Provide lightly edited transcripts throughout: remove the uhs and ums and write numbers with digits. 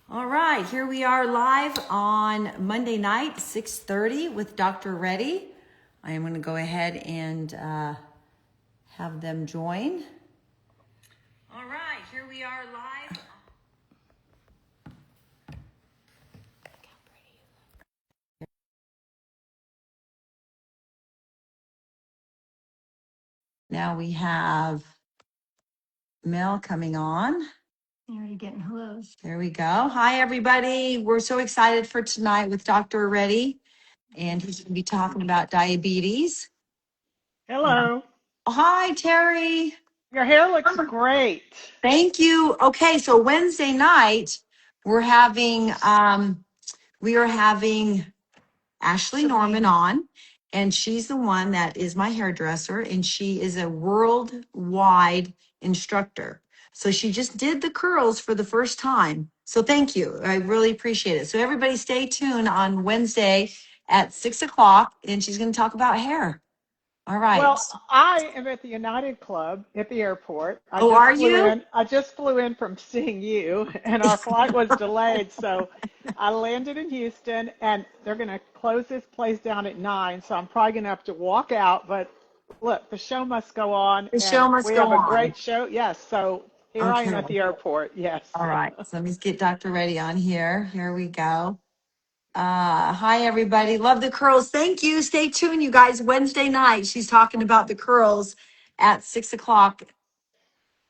All right, here we are live on Monday night, 6:30 with Dr. Reddy. I am going to go ahead and have them join. All right, here we are live. Now we have Mel coming on. You're already getting hellos. There we go. Hi, everybody. We're so excited for tonight with Dr. Reddy, and he's going to be talking about diabetes. Hello. Hi, Terry. Your hair looks great. Thank you. Okay, so Wednesday night we're having we are having Ashley Norman on, and she's the one that is my hairdresser, and she is a worldwide instructor. So she just did the curls for the first time. So thank you. I really appreciate it. So everybody stay tuned on Wednesday at 6 o'clock, and she's going to talk about hair. All right. Well, I am at the United Club at the airport. I Oh, just are flew you? in. I just flew in from seeing you, and our flight was delayed. So I landed in Houston, and they're going to close this place down at 9. So I'm probably going to have to walk out. But look, the show must go on, The show and must we go have a on. great show. Yes. So here I am Okay. at the airport. Yes. All right. So let me get Dr. Reddy on here. Here we go. Hi, everybody. Love the curls. Thank you. Stay tuned, you guys. Wednesday night, she's talking about the curls at 6 o'clock.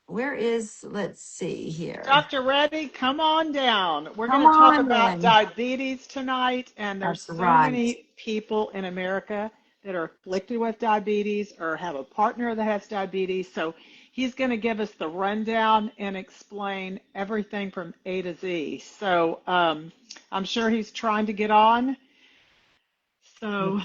Let's see here. Dr. Reddy, come on down. We're Come going to talk on about then. diabetes tonight, and there's That's so right. many people in America that are afflicted with diabetes or have a partner that has diabetes. So he's going to give us the rundown and explain everything from A to Z. So I'm sure he's trying to get on. So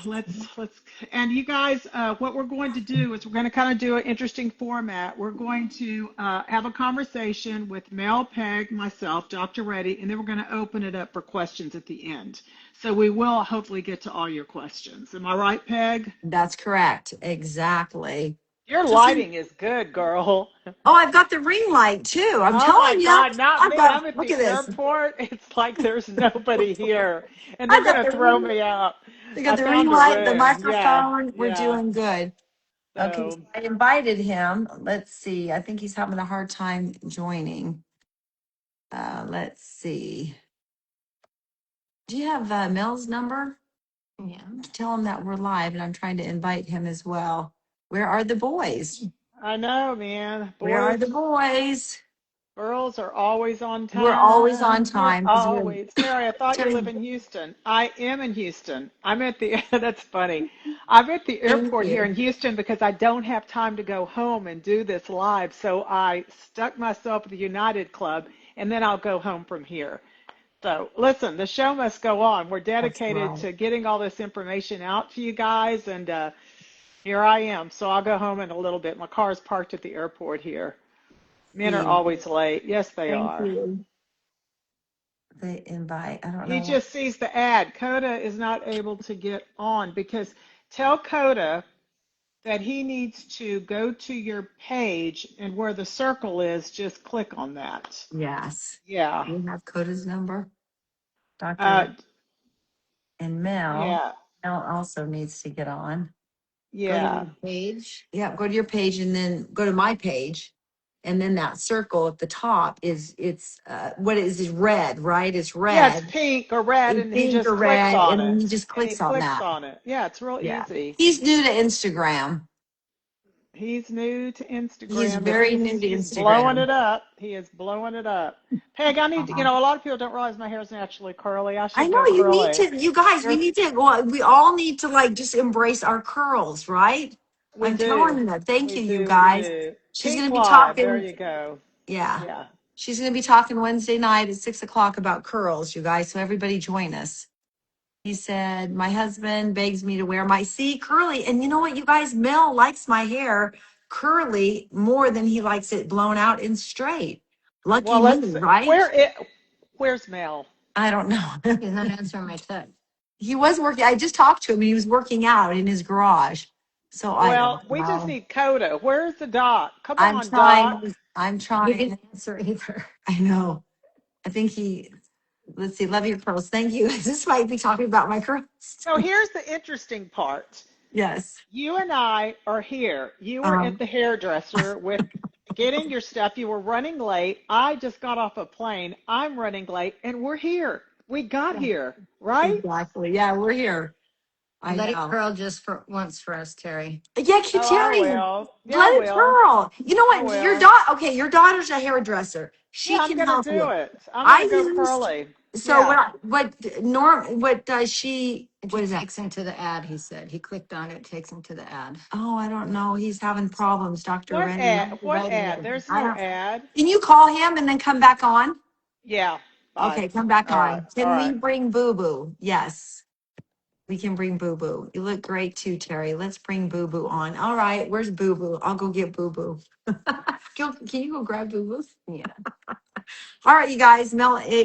and you guys, what we're going to do is we're going to kind of do an interesting format. We're going to have a conversation with Mel, Peg, myself, Dr. Reddy, and then we're going to open it up for questions at the end. So we will hopefully get to all your questions. Am I right, Peg? That's correct. Exactly. Your So see, lighting is good, girl. oh, I've got the ring light too. I'm Oh my telling you. God, not I've me. got, I'm at look the at this. airport. It's like there's nobody here, and they're I've going got to the throw ring. me out. They got I the ring found a light, the room. Yeah, microphone. We're yeah. doing good. Okay, so So. I invited him. Let's see. I think he's having a hard time joining. Let's see. Do you have Mel's number? Yeah. Tell him that we're live and I'm trying to invite him as well. Where are the boys? I know, man. Where are Boys, the boys? girls are always on We're always time. on They're time because we're always. Terry, I thought you live Terry. in Houston. I am in Houston. I'm at the, that's funny. I'm at the Thank airport here you. in Houston because I don't have time to go home and do this live. So I stuck myself at the United Club and then I'll go home from here. So listen, the show must go on. We're That's dedicated right. to getting all this information out to you guys. And here I am. So I'll go home in a little bit. My car is parked at the airport here. Men are See, always late. Yes, they thank are. you. They invite. I don't He know what. just sees the ad. Coda is not able to get on because tell Coda that he needs to go to your page and where the circle is, just click on that. Yes. Yeah. You have Coda's number, Dr. Uh, and Mel. yeah. Mel also needs to get on. Go to Yeah. your page. Yeah, go to your page and then go to my page. And then that circle at the top what is red, right? It's Yeah, it's red. pink or red, It's and he pink or just clicks red. on And then it. he just And he clicks on clicks that. on it. Yeah, it's real Yeah. easy. He's new to Instagram. He's new to He's Instagram, but very new to he's blowing Instagram. it up. He is blowing it up. Peg, I need to, Uh-huh. a lot of people don't realize my hair is naturally curly. I I should know go you need curly. to, you guys, we You're, need to, well, we all need to like just embrace our curls, right? we I'm telling do. you that. Thank We you, you do. We guys. do. She's going Pink to be Live. There talking. you go. Yeah. Yeah. She's going to be talking Wednesday night at 6 o'clock about curls, you guys. So everybody join us. He said, my husband begs me to wear my curly. And you know what, you guys, Mel likes my hair curly more than he likes it blown out and straight. Lucky Well, me, let's, right? where's Mel? I don't know. He's not answering my text. He was working. I just talked to him and he was working out in his garage. So I don't Well, we just know. need Coda. Where's the doc? Come I'm on, doc. trying. I'm He trying. didn't answer either. I know. I think he. Let's see. Love your curls. Thank you. This might be talking about my curls. So here's the interesting part. Yes. You and I are here. You were at Um, the hairdresser with getting your stuff. You were running late. I just got off a plane. I'm running late, and we're here. We got here, right? exactly. Yeah, we're here. I Let it know. curl just for once for us, Terry. Yeah, Oh, I Terry, will. Yeah, I let it will. curl. You know I what? Your will. daughter, okay, your daughter's a hairdresser. Yeah, She I'm can gonna help do you. it. I'm I gonna go used, curly. so Yeah. what does she, It what just is that? takes him to the ad, he said. He clicked on it, takes him to the ad. Oh, I don't know. He's having problems, Dr. What Reddy. ad? What ad? There's I no don't, ad. can you call him and then come back on? Yeah. Bye. Okay, come back All right. on. All Can we right. bring Boo Boo? Yes, we can bring Boo Boo. You look great too, Terry. Let's bring Boo Boo on. All right, where's Boo Boo? I'll go get Boo Boo. Can you go grab Boo Boo? Yeah. All right, you guys.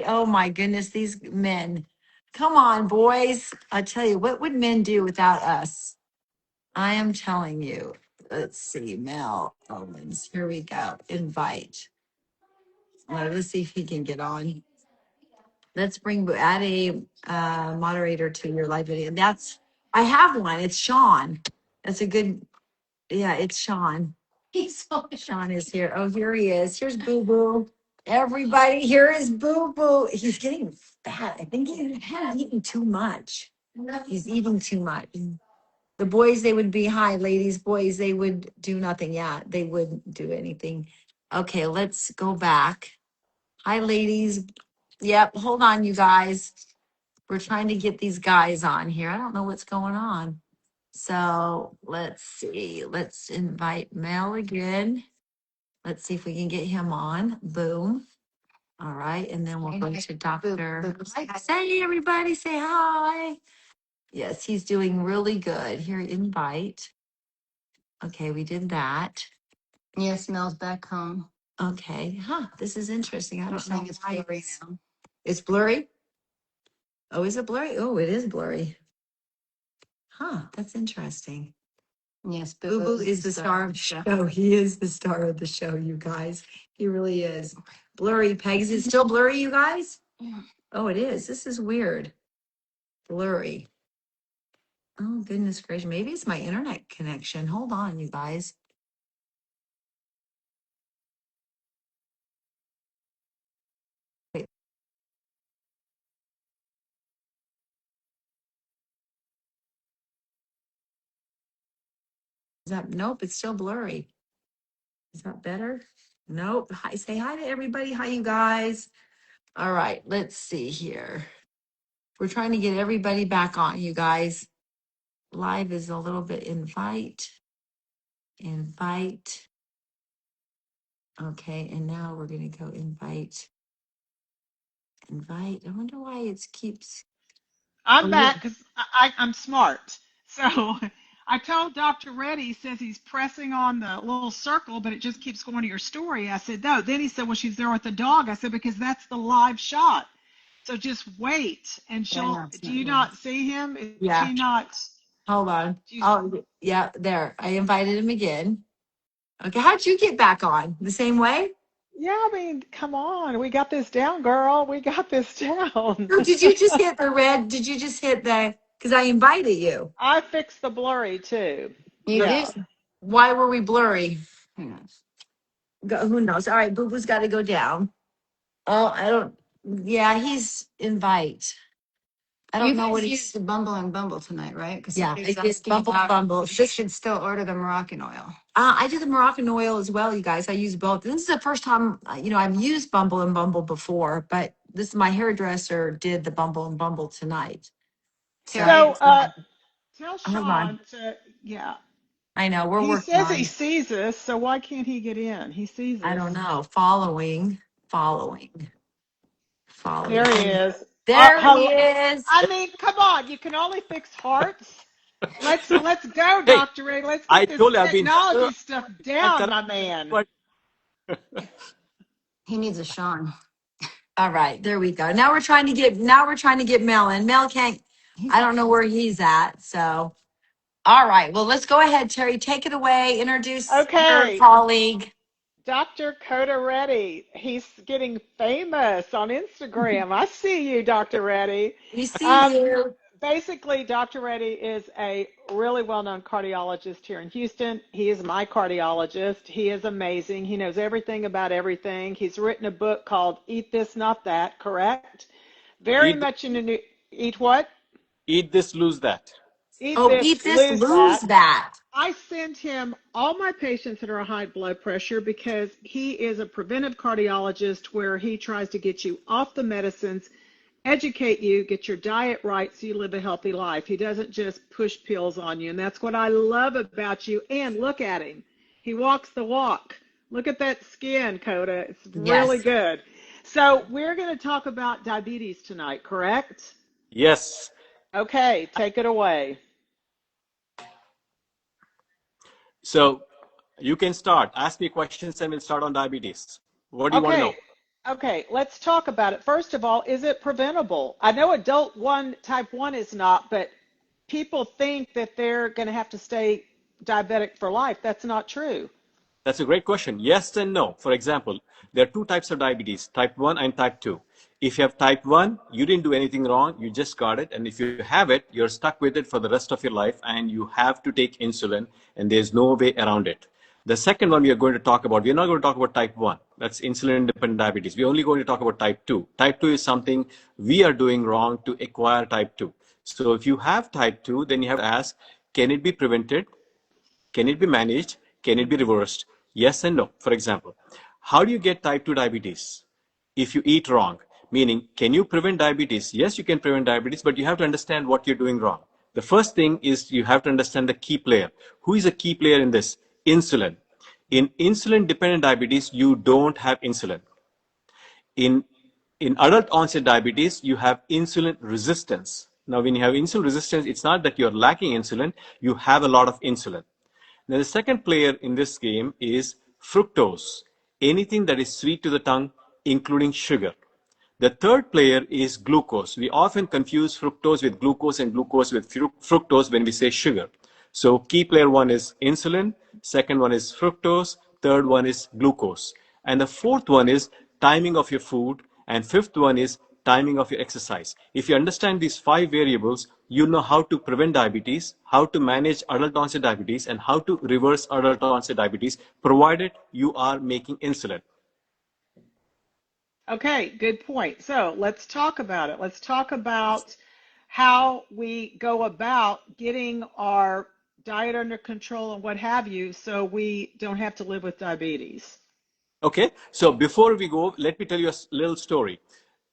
Oh my goodness, these men. Come on, boys. I tell you, what would men do without us? I am telling you. Let's see, Mel Owens. Here we go. Invite. Let's see if he can get on. Let's add a moderator to your live video. I have one. It's Sean. That's a good. Yeah, it's Sean. Sean is here. Oh, here he is. Here's Boo Boo. Everybody, here is Boo Boo. He's getting fat. I think he's eating too much. He's eating too much. The boys, they would be hi, ladies, boys, they would do nothing. Yeah, they wouldn't do anything. Okay, let's go back. Hi, ladies. Yep, hold on, you guys. We're trying to get these guys on here. I don't know what's going on. So let's see. Let's invite Mel again. Let's see if we can get him on. Boom. All right. And then we'll go to Dr. Say, everybody, say hi. Yes, he's doing really good. Here, invite. Okay, we did that. Yes, Mel's back home. Okay. Huh. This is interesting. I They're don't know saying it's why blurry now. it's blurry. Oh, is it blurry? Oh, it is blurry. Huh. That's interesting. Yes, Boo Boo is the star of the show. He is the star of the show, you guys. He really is. Blurry, Pegs. Is it still blurry, you guys? Yeah. Oh, it is. This is weird. Blurry. Oh, goodness gracious. Maybe it's my internet connection. Hold on, you guys. Wait, is that? Nope, it's still blurry. Is that better? Nope. Hi, say hi to everybody. Hi, you guys. All right, let's see here. We're trying to get everybody back on, you guys. Live is a little bit invite. Okay, and now we're gonna go invite. I wonder why it keeps. I'm Oh, yeah. back because I'm smart. So I told Dr. Reddy, he says he's pressing on the little circle, but it just keeps going to your story. I said, no. Then he said, well, she's there with the dog. I said, because that's the live shot. So just wait and Yeah, no, it's do not you good. not see him? Is Yeah, he not? hold on. Do you, Oh, yeah, there. I invited him again. Okay, how'd you get back on? The same way? yeah, I mean, come on. We got this down, girl. We got this down. Or did you just hit the red? Did you just hit because I invited you? I fixed the blurry too. You Yeah. did? Why were we blurry? Who knows? Who knows? All right, Boo Boo's got to go down. Oh, I don't. Yeah, he's invite. I You don't know guys what used the Bumble and Bumble tonight, right? Because Yeah, I somebody's did asking Bumble about Bumble. if she should still order the Moroccan oil. I do the Moroccan oil as well, you guys. I use both. This is the first time, I've used Bumble and Bumble before, but this my hairdresser did the Bumble and Bumble tonight. So Terry, So it's not. tell hold on. Sean to, yeah. I know we're He working says he on. sees us, so why can't he get in? He sees I us. don't know. Following. There he is. There he Hello. is. I mean, come on. You can only fix hearts. Let's go, Hey, Dr. Ray. Let's I get this told you I've been technology stuff down, correct, my man. but He needs a Sean. All right, there we go. Now we're trying to get Mel in. Mel can't. He's I don't know where he's at. So, all right. Well, let's go ahead, Terry. Take it away. Introduce your Okay. colleague. Dr. Coda Reddy. He's getting famous on Instagram. I see you, Dr. Reddy. We see Um, you. Basically, Dr. Reddy is a really well-known cardiologist here in Houston. He is my cardiologist. He is amazing. He knows everything about everything. He's written a book called Eat This, Not That, correct? Very Eat, much in the new, eat what? eat this, lose that. Eat Oh, this, eat this, lose lose that. that. I send him all my patients that are high blood pressure because he is a preventive cardiologist where he tries to get you off the medicines, educate you, get your diet right so you live a healthy life. He doesn't just push pills on you. And that's what I love about you. And look at him. He walks the walk. Look at that skin, Coda. It's really Yes. good. So we're going to talk about diabetes tonight, correct? Yes. Okay, take it away. So you can start. Ask me questions and we'll start on diabetes. What do you want to know? Okay, okay, let's talk about it. First of all, is it preventable? I know adult one type 1 is not, but people think that they're going to have to stay diabetic for life. That's not true. That's a great question. Yes and no. For example, there are two types of diabetes, type 1 and type 2. If you have type 1, you didn't do anything wrong, you just got it. And if you have it, you're stuck with it for the rest of your life and you have to take insulin and there's no way around it. The second one we are going to talk about, we're not going to talk about type 1. That's insulin independent diabetes. We're only going to talk about type 2. Type 2 is something we are doing wrong to acquire type 2. So if you have type 2, then you have to ask, can it be prevented? Can it be managed? Can it be reversed? Yes and no. For example, how do you get type 2 diabetes? If you eat wrong, meaning, can you prevent diabetes? Yes, you can prevent diabetes, but you have to understand what you're doing wrong. The first thing is you have to understand the key player. Who is a key player in this? Insulin. In insulin dependent diabetes, you don't have insulin. In adult onset diabetes, you have insulin resistance. Now, when you have insulin resistance, it's not that you're lacking insulin, you have a lot of insulin. Now, the second player in this game is fructose, anything that is sweet to the tongue, including sugar. The third player is glucose. We often confuse fructose with glucose and glucose with fructose when we say sugar. So key player one is insulin, second one is fructose, third one is glucose. And the fourth one is timing of your food, and fifth one is timing of your exercise. If you understand these five variables, you know how to prevent diabetes, how to manage adult onset diabetes, and how to reverse adult onset diabetes, provided you are making insulin. Okay, good point. So let's talk about it. Let's talk about how we go about getting our diet under control and what have you so we don't have to live with diabetes. Okay, so before we go, let me tell you a little story.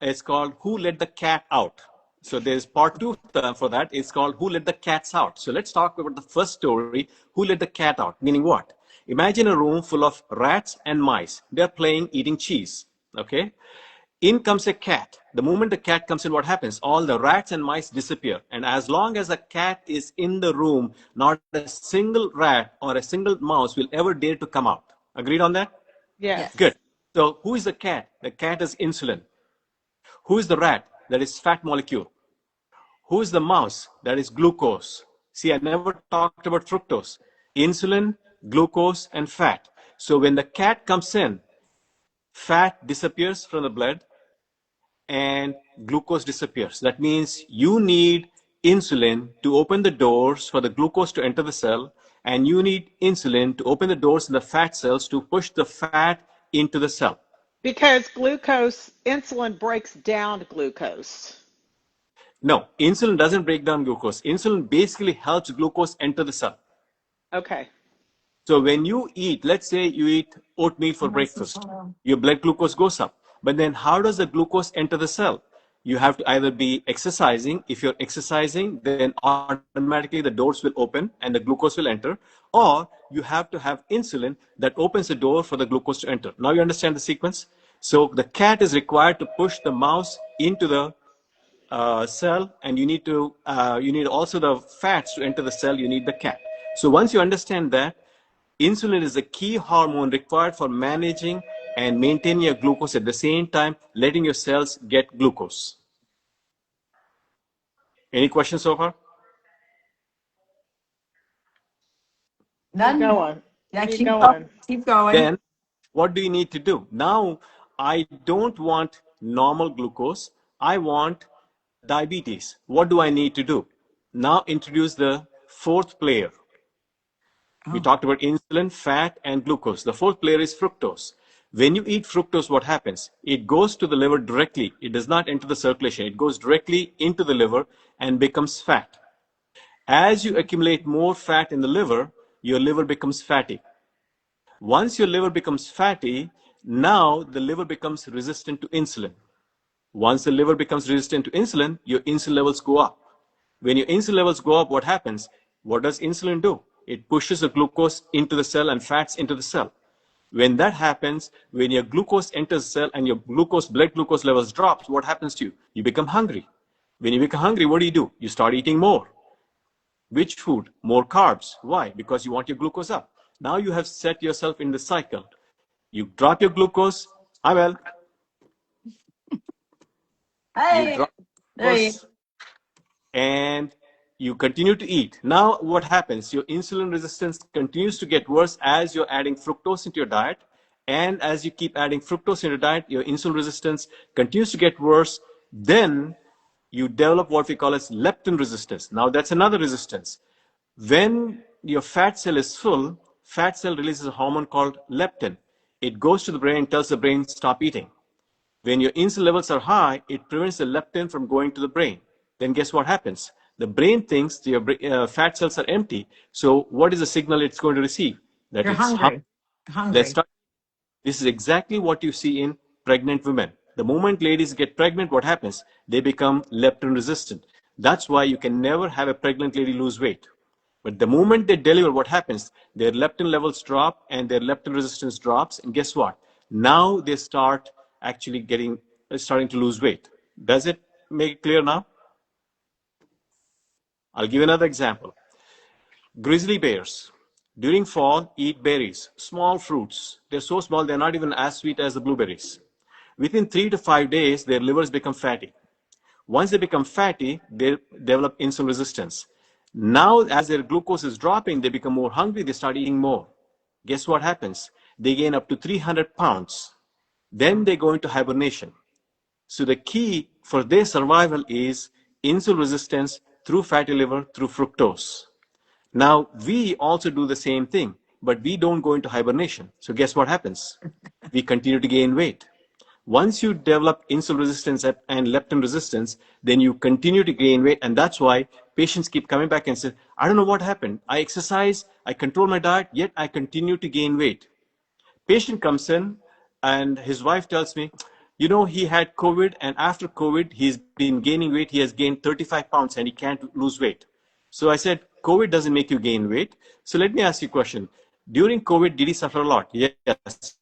It's called Who Let the Cat Out? So there's part two for that. It's called Who Let the Cats Out? So let's talk about the first story, Who Let the Cat Out? Meaning what? Imagine a room full of rats and mice. They're playing eating cheese. Okay, in comes a cat. The moment the cat comes in, what happens? All the rats and mice disappear. And as long as a cat is in the room, not a single rat or a single mouse will ever dare to come out. Agreed on that? Yes. Good. Yes. So who is the cat? The cat is insulin. Who is the rat? That is fat molecule. Who is the mouse? That is glucose. See, I never talked about fructose. Insulin, glucose, and fat. So when the cat comes in, fat disappears from the blood and glucose disappears. That means you need insulin to open the doors for the glucose to enter the cell, and you need insulin to open the doors in the fat cells to push the fat into the cell. Because insulin breaks down glucose. No, insulin doesn't break down glucose. Insulin basically helps glucose enter the cell. Okay. So when you eat, let's say you eat oatmeal for breakfast, your blood glucose goes up. But then how does the glucose enter the cell? You have to either be exercising. If you're exercising, then automatically the doors will open and the glucose will enter. Or you have to have insulin that opens the door for the glucose to enter. Now you understand the sequence? So the cat is required to push the mouse into the cell, and you need also the fats to enter the cell. You need the cat. So once you understand that, insulin is the key hormone required for managing and maintaining your glucose at the same time letting your cells get glucose. Any questions so far? Keep None. going. Yeah, Keep keep going. going. Keep going. Then What do you need to do? Now, I don't want normal glucose. I want diabetes. What do I need to do? Now introduce the fourth player. We Oh, talked about insulin, fat, and glucose. The fourth player is fructose. When you eat fructose, what happens? It goes to the liver directly. It does not enter the circulation. It goes directly into the liver and becomes fat. As you accumulate more fat in the liver, your liver becomes fatty. Once your liver becomes fatty, now the liver becomes resistant to insulin. Once the liver becomes resistant to insulin, your insulin levels go up. When your insulin levels go up, what happens? What does insulin do? It pushes the glucose into the cell and fats into the cell. When that happens, when your glucose enters the cell and your blood glucose levels drops, what happens to you? You become hungry. When you become hungry, what do? You start eating more. Which food? More carbs. Why? Because you want your glucose up. Now you have set yourself in the cycle. You drop your glucose. I will. You hey, drop there you. glucose and you continue to eat. Now, what happens? Your insulin resistance continues to get worse as you're adding fructose into your diet. And as you keep adding fructose into your diet, your insulin resistance continues to get worse. Then you develop what we call as leptin resistance. Now, that's another resistance. When your fat cell is full, fat cell releases a hormone called leptin. It goes to the brain and tells the brain, stop eating. When your insulin levels are high, it prevents the leptin from going to the brain. Then guess what happens? The brain thinks your fat cells are empty. So what is the signal it's going to receive? That You're it's hungry. hungry. Let's Hungry. start. This is exactly what you see in pregnant women. The moment ladies get pregnant, what happens? They become leptin resistant. That's why you can never have a pregnant lady lose weight. But the moment they deliver, what happens? Their leptin levels drop and their leptin resistance drops. And guess what? Now they start actually starting to lose weight. Does it make it clear now? I'll give you another example. Grizzly bears during fall eat berries, small fruits. They're so small, they're not even as sweet as the blueberries. Within 3 to 5 days, their livers become fatty. Once they become fatty, they develop insulin resistance. Now, as their glucose is dropping, they become more hungry, they start eating more. Guess what happens? They gain up to 300 pounds. Then they go into hibernation. So the key for their survival is insulin resistance through fatty liver, through fructose. Now, we also do the same thing, but we don't go into hibernation. So guess what happens? We continue to gain weight. Once you develop insulin resistance and leptin resistance, then you continue to gain weight. And that's why patients keep coming back and say, I don't know what happened. I exercise, I control my diet, yet I continue to gain weight. Patient comes in and his wife tells me, he had COVID and after COVID, he's been gaining weight. He has gained 35 pounds and he can't lose weight. So I said, COVID doesn't make you gain weight. So let me ask you a question. During COVID, did he suffer a lot? Yes.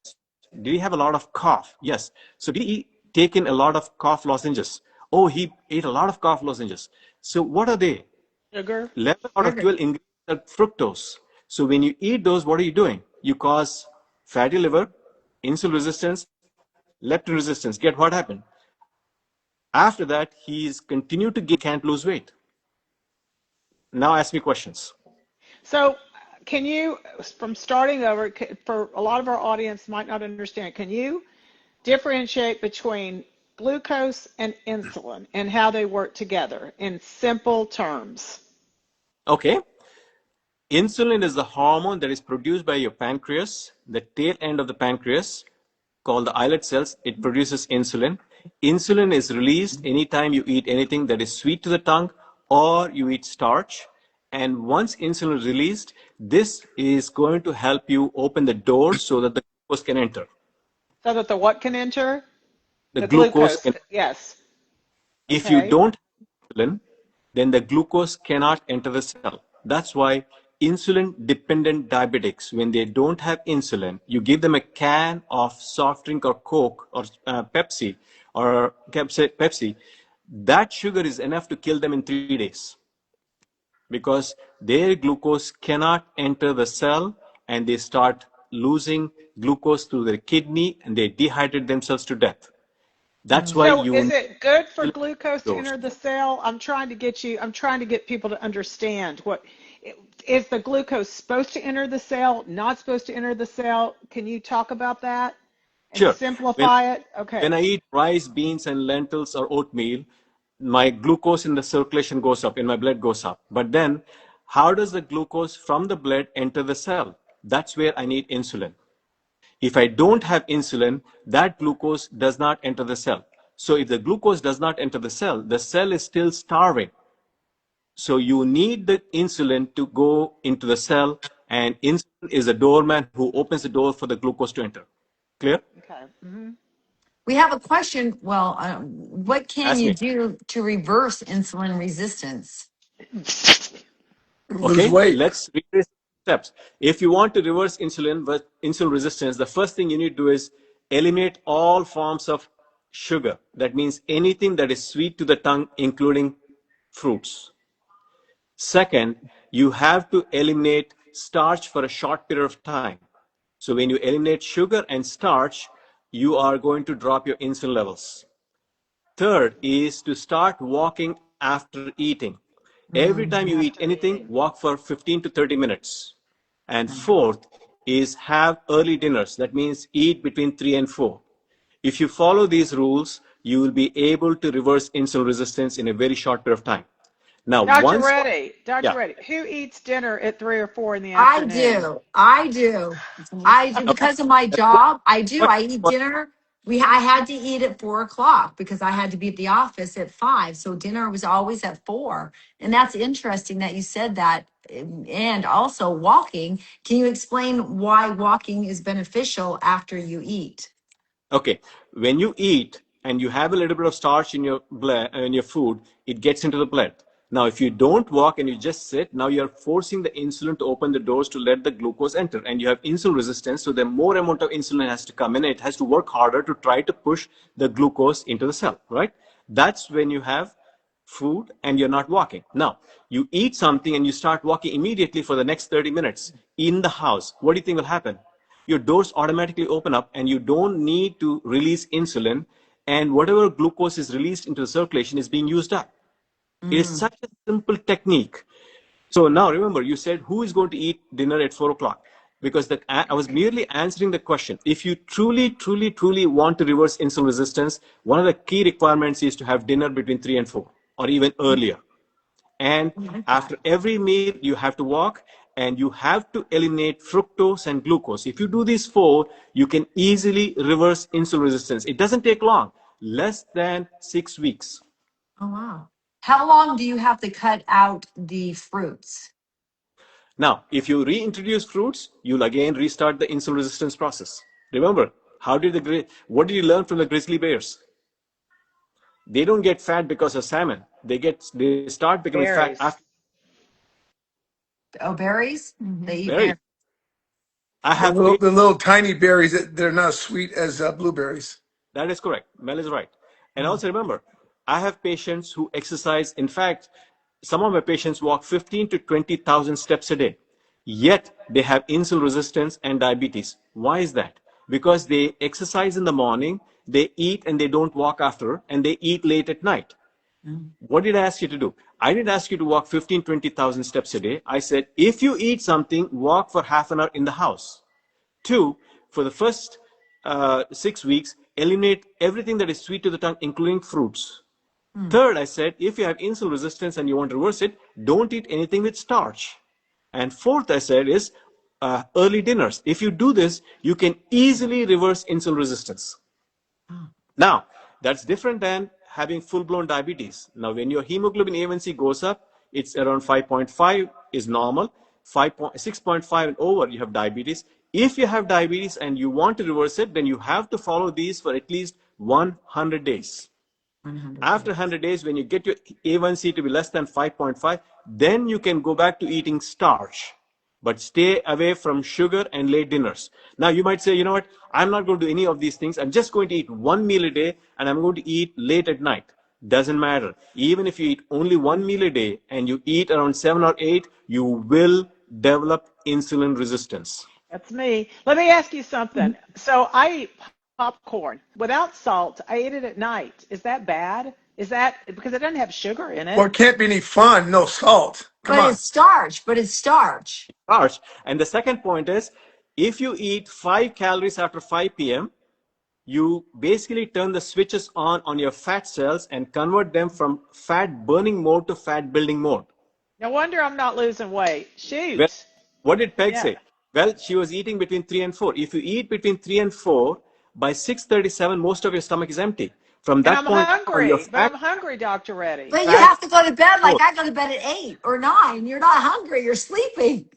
Did he have a lot of cough? Yes. So did he take in a lot of cough lozenges? Oh, he ate a lot of cough lozenges. So what are they? Sugar. 11 out of Sugar. 12 ingredients are fructose. So when you eat those, what are you doing? You cause fatty liver, insulin resistance, leptin resistance. Get what happened? After that, he's continued to gain, can't lose weight. Now ask me questions. So, can you, from starting over, for a lot of our audience might not understand, can you differentiate between glucose and insulin and how they work together in simple terms? Okay. Insulin is the hormone that is produced by your pancreas, the tail end of the pancreas, called the islet cells. It produces insulin. Insulin is released anytime you eat anything that is sweet to the tongue or you eat starch. And once insulin is released, this is going to help you open the door so that the glucose can enter. So that the what can enter? The The glucose glucose. can. Yes. If you Okay. don't have insulin, then the glucose cannot enter the cell. That's why insulin dependent diabetics, when they don't have insulin, you give them a can of soft drink or Coke or Pepsi or Pepsi, that sugar is enough to kill them in 3 days because their glucose cannot enter the cell and they start losing glucose through their kidney and they dehydrate themselves to death. That's why So you is need it good for insulin glucose to dose. enter the cell? I'm trying to get people to understand what Is the glucose supposed to enter the cell, not supposed to enter the cell? Can you talk about that and Sure. When simplify it? when Okay. I eat rice, beans, and lentils or oatmeal, my glucose in the circulation goes up, in my blood goes up. But then, how does the glucose from the blood enter the cell? That's where I need insulin. If I don't have insulin, that glucose does not enter the cell. So if the glucose does not enter the cell is still starving. So you need the insulin to go into the cell, and insulin is the doorman who opens the door for the glucose to enter. Clear? Okay. We have a question. Well, what can Ask you me. do to reverse insulin resistance? Lose Okay, weight. let's retrace steps. If you want to reverse insulin resistance, the first thing you need to do is eliminate all forms of sugar. That means anything that is sweet to the tongue, including fruits. Second, you have to eliminate starch for a short period of time. So when you eliminate sugar and starch, you are going to drop your insulin levels. Third is to start walking after eating. Every time you eat After anything, eating. walk for 15 to 30 minutes. And fourth is have early dinners. That means eat between 3 and 4. If you follow these rules, you will be able to reverse insulin resistance in a very short period of time. Now, Dr. once, Reddy, Dr. yeah, Reddy, who eats dinner at 3 or 4 in the I afternoon? do. I do. I do okay, because of my that's good. job. I do. What, I eat what, dinner. I had to eat at 4 o'clock because I had to be at the office at 5. So dinner was always at 4. And that's interesting that you said that. And also walking. Can you explain why walking is beneficial after you eat? Okay, when you eat and you have a little bit of starch in your blood, in your food, it gets into the blood. Now, if you don't walk and you just sit, now you're forcing the insulin to open the doors to let the glucose enter, and you have insulin resistance. So the more amount of insulin has to come in, it has to work harder to try to push the glucose into the cell, right? That's when you have food and you're not walking. Now, you eat something and you start walking immediately for the next 30 minutes in the house. What do you think will happen? Your doors automatically open up and you don't need to release insulin, and whatever glucose is released into the circulation is being used up. It is Mm. such a simple technique. So now remember, you said who is going to eat dinner at 4 o'clock? Because I was merely answering the question. If you truly want to reverse insulin resistance, one of the key requirements is to have dinner between 3 and 4 or even earlier. And I like that. after every meal, you have to walk and you have to eliminate fructose and glucose. If you do these four, you can easily reverse insulin resistance. It doesn't take long, less than 6 weeks. Oh, wow. How long do you have to cut out the fruits? Now, if you reintroduce fruits, you'll again restart the insulin resistance process. Remember, what did you learn from the grizzly bears? They don't get fat because of salmon. They start becoming fat after Berries. Oh, berries? They eat berries. berries. I The have little, patients. the little tiny berries that they're not as sweet as blueberries. That is correct. Mel is right. And Mm. also remember, I have patients who exercise. In fact, some of my patients walk 15 to 20,000 steps a day. Yet they have insulin resistance and diabetes. Why is that? Because they exercise in the morning, they eat and they don't walk after, and they eat late at night. Mm. What did I ask you to do? I didn't ask you to walk 15, 20,000 steps a day. I said, if you eat something, walk for half an hour in the house. Two, for the first 6 weeks, eliminate everything that is sweet to the tongue, including fruits. Mm. Third, I said, if you have insulin resistance and you want to reverse it, don't eat anything with starch. And fourth, I said, is early dinners. If you do this, you can easily reverse insulin resistance. Oh. Now, that's different than having full-blown diabetes. Now, when your hemoglobin A1C goes up, it's around 5.5 is normal. 6.5 and over, you have diabetes. If you have diabetes and you want to reverse it, then you have to follow these for at least 100 days. 100 After days. 100 days, when you get your A1C to be less than 5.5, then you can go back to eating starch. But stay away from sugar and late dinners. Now, you might say, you know what? I'm not going to do any of these things. I'm just going to eat one meal a day and I'm going to eat late at night. Doesn't matter. Even if you eat only one meal a day and you eat around 7 or 8, you will develop insulin resistance. That's me. Let me ask you something. Mhm. So I eat popcorn without salt. I eat it at night. Is that bad? Is that because it doesn't have sugar in Well, it? it can't be any fun. No salt. Come But on. it's starch. But it's starch. Starch. And the second point is, if you eat 5 calories after 5 p.m., you basically turn the switches on your fat cells and convert them from fat burning mode to fat building mode. No wonder I'm not losing weight. Well, Shoot. what did Peg Yeah. say? Well, she was eating between 3 and 4. If you eat between 3 and 4, by 6:37, most of your stomach is empty. From And that I'm point on, your hungry, but fat I'm hungry, Dr. Reddy. But you fat have to go to bed like growth. I go to bed at 8 or 9. You're not hungry. You're sleeping.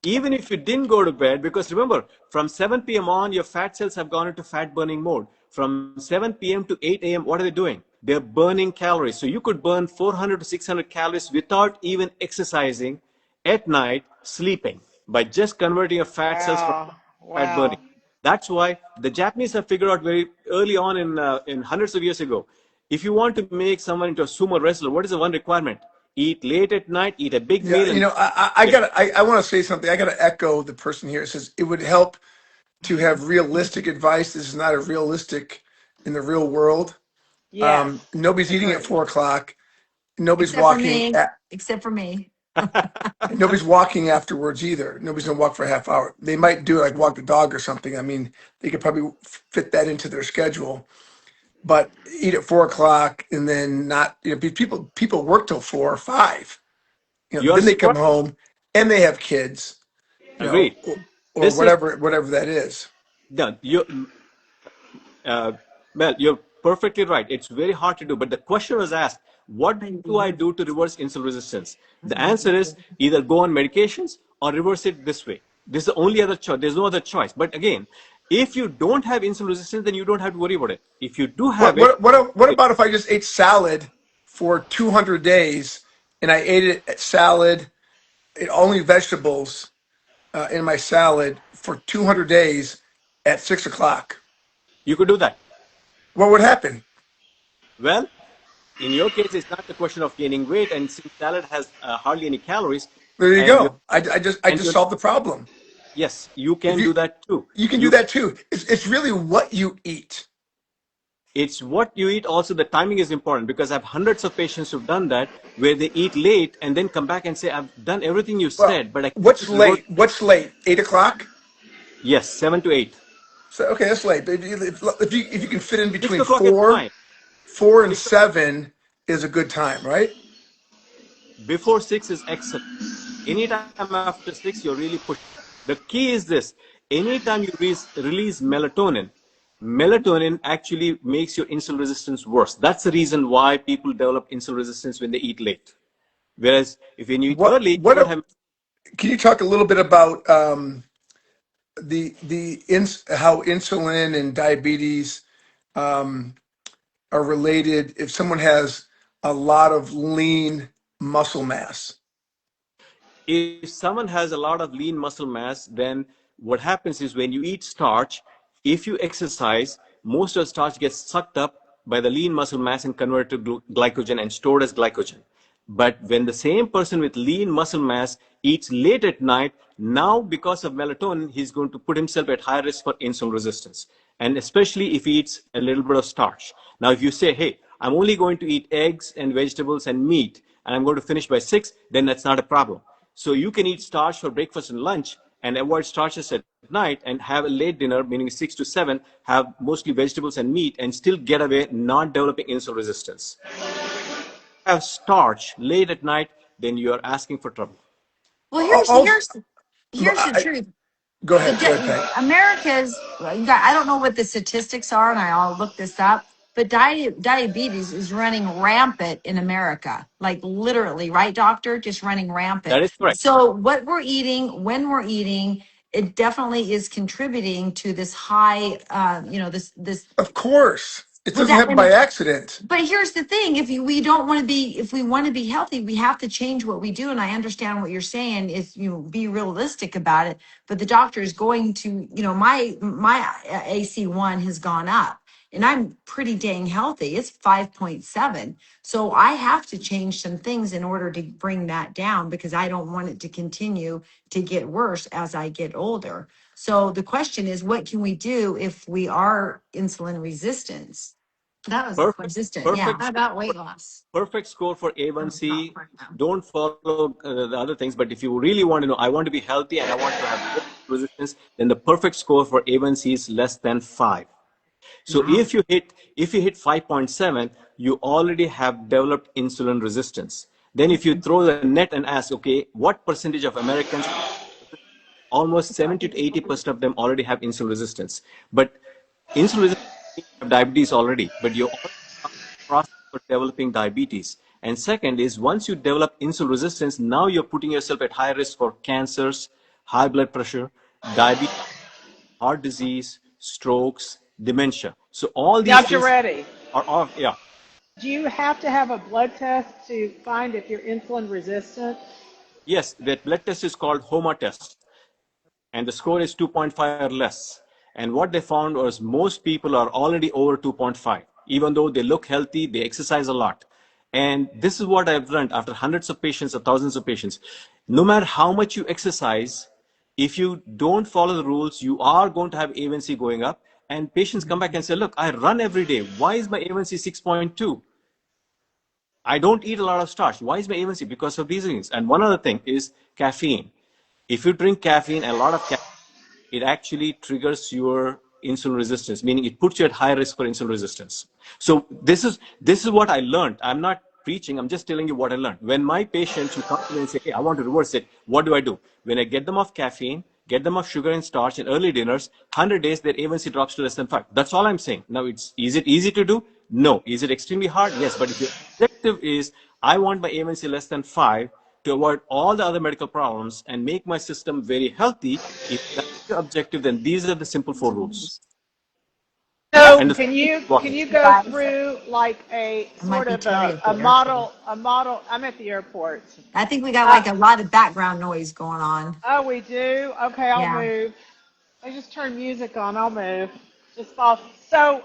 Even if you didn't go to bed, because remember, from 7 p.m. on, your fat cells have gone into fat burning mode. From 7 p.m. to 8 a.m., what are they doing? They're burning calories. So you could burn 400 to 600 calories without even exercising at night, sleeping, by just converting your fat cells from Wow. fat burning. Wow. That's why the Japanese have figured out very early on in hundreds of years ago. If you want to make someone into a sumo wrestler, what is the one requirement? Eat late at night, eat a big Yeah, meal, and I want to say something. I gotta echo the person here. It says it would help to have realistic advice. This is not a realistic in the real world. Yes. Nobody's eating at Agree. 4 o'clock. Nobody's Except for walking. me. Except for me. And nobody's walking afterwards either. Nobody's gonna walk for a half hour. They might do like walk the dog or something. I mean, they could probably fit that into their schedule. But eat at 4 o'clock and then not. People work till 4 or 5. you're Then they come smart. home and they have kids. Agreed. Or This is whatever that is. done. Uh, you're perfectly right. It's very hard to do. But the question was asked, what do I do to reverse insulin resistance? The answer is either go on medications or reverse it this way. This is the only other choice. There's no other choice. But again, if you don't have insulin resistance, then you don't have to worry about it. If you do What have it, what what about if I just ate salad for 200 days and I ate it at salad, only vegetables in my salad for 200 days at 6 o'clock? you could do that. What would happen? Well, in your case, it's not the question of gaining weight, and since salad has hardly any calories, There you and you're go. I just you're solved the problem. yes, you If can do that too. you can do You that too. It's really what you eat. It's what you eat. Also, the timing is important because I have hundreds of patients who've done that where they eat late and then come back and say, I've done everything you Well, said, but I what's can't revert. late? What's late? 8 o'clock. Yes, 7 to 8. So okay, that's late. But if you can fit in Six between o'clock is four fine. four and 6 o'clock seven is a good time, right? before 6 is excellent. Anytime after 6, you're really pushing. The key is this: anytime you release melatonin, melatonin actually makes your insulin resistance worse. That's the reason why people develop insulin resistance when they eat late. Whereas if when you eat What early, you what don't have. can you talk a little bit about how insulin and diabetes um, are related if someone has a lot of lean muscle mass? If someone has a lot of lean muscle mass, then what happens is when you eat starch, if you exercise, most of the starch gets sucked up by the lean muscle mass and converted to glycogen and stored as glycogen. But when the same person with lean muscle mass eats late at night, now because of melatonin, he's going to put himself at high risk for insulin resistance. And especially if he eats a little bit of starch. Now, if you say, hey, I'm only going to eat eggs and vegetables and meat, and I'm going to finish by 6, then that's not a problem. So you can eat starch for breakfast and lunch and avoid starches at night and have a late dinner, meaning 6 to 7, have mostly vegetables and meat and still get away not developing insulin resistance. Have starch late at night, then you are asking for trouble. Well, Also, here's the truth. go ahead, Peg. America's, I don't know what the statistics are, and I'll look this up, but diabetes is running rampant in America, like literally, right, doctor? Just running rampant. That is correct. So what we're eating, when we're eating, it definitely is contributing to this high, this Of course, it well, doesn't happen by accident. but here's the thing: we don't want to be, if we want to be healthy, we have to change what we do. And I understand what you're saying is, be realistic about it. But the doctor is going to, my AC1 has gone up, and I'm pretty dang healthy. It's 5.7, so I have to change some things in order to bring that down because I don't want it to continue to get worse as I get older. So the question is, what can we do if we are insulin resistant? That was Perfect, consistent. Yeah. perfect How score about weight loss? perfect score for Oh, not A1C. right now. Don't follow the other things, but if you really want to know, I want to be healthy and I want to have low resistance, then the perfect score for A1C is less than 5. So Wow. if you hit 5.7, you already have developed insulin resistance. Then if you throw the net and ask, okay, what percentage of Americans, almost 70 to 80% of them already have insulin resistance. But insulin resistance means you have diabetes already, but you're already in the process of developing diabetes. And second is once you develop insulin resistance, now you're putting yourself at high risk for cancers, high blood pressure, diabetes, heart disease, strokes, dementia. So all these Dr. things Reddy, are off. Yeah. do you have to have a blood test to find if you're insulin resistant? Yes, that blood test is called HOMA test, and the score is 2.5 or less. And what they found was most people are already over 2.5, even though they look healthy, they exercise a lot. And this is what I've learned after hundreds of patients or thousands of patients. No matter how much you exercise, if you don't follow the rules, you are going to have A1C going up. And patients come back and say, look, I run every day. Why is my A1C 6.2? I don't eat a lot of starch. Why is my A1C? Because of these things. And one other thing is caffeine. If you drink caffeine, a lot of caffeine, it actually triggers your insulin resistance, meaning it puts you at high risk for insulin resistance. So this is what I learned. I'm not preaching, I'm just telling you what I learned. When my patients who come to me and say, hey, I want to reverse it, what do? When I get them off caffeine, get them off sugar and starch and early dinners, 100 days their A1C drops to less than 5. That's all I'm saying. Now, is it easy to do? No. Is it extremely hard? Yes. But if your objective is, I want my A1C less than 5 to avoid all the other medical problems and make my system very healthy, if that's your objective, then these are the simple 4 rules. Yep. So And the can walking. you go through like a It might sort be of Terry at the a airport. model? I'm at the airport. I think we got Uh, like a lot of background noise going on. oh, we do. Okay, I'll Yeah. move. I just turned music on. I'll move. Just fall. So,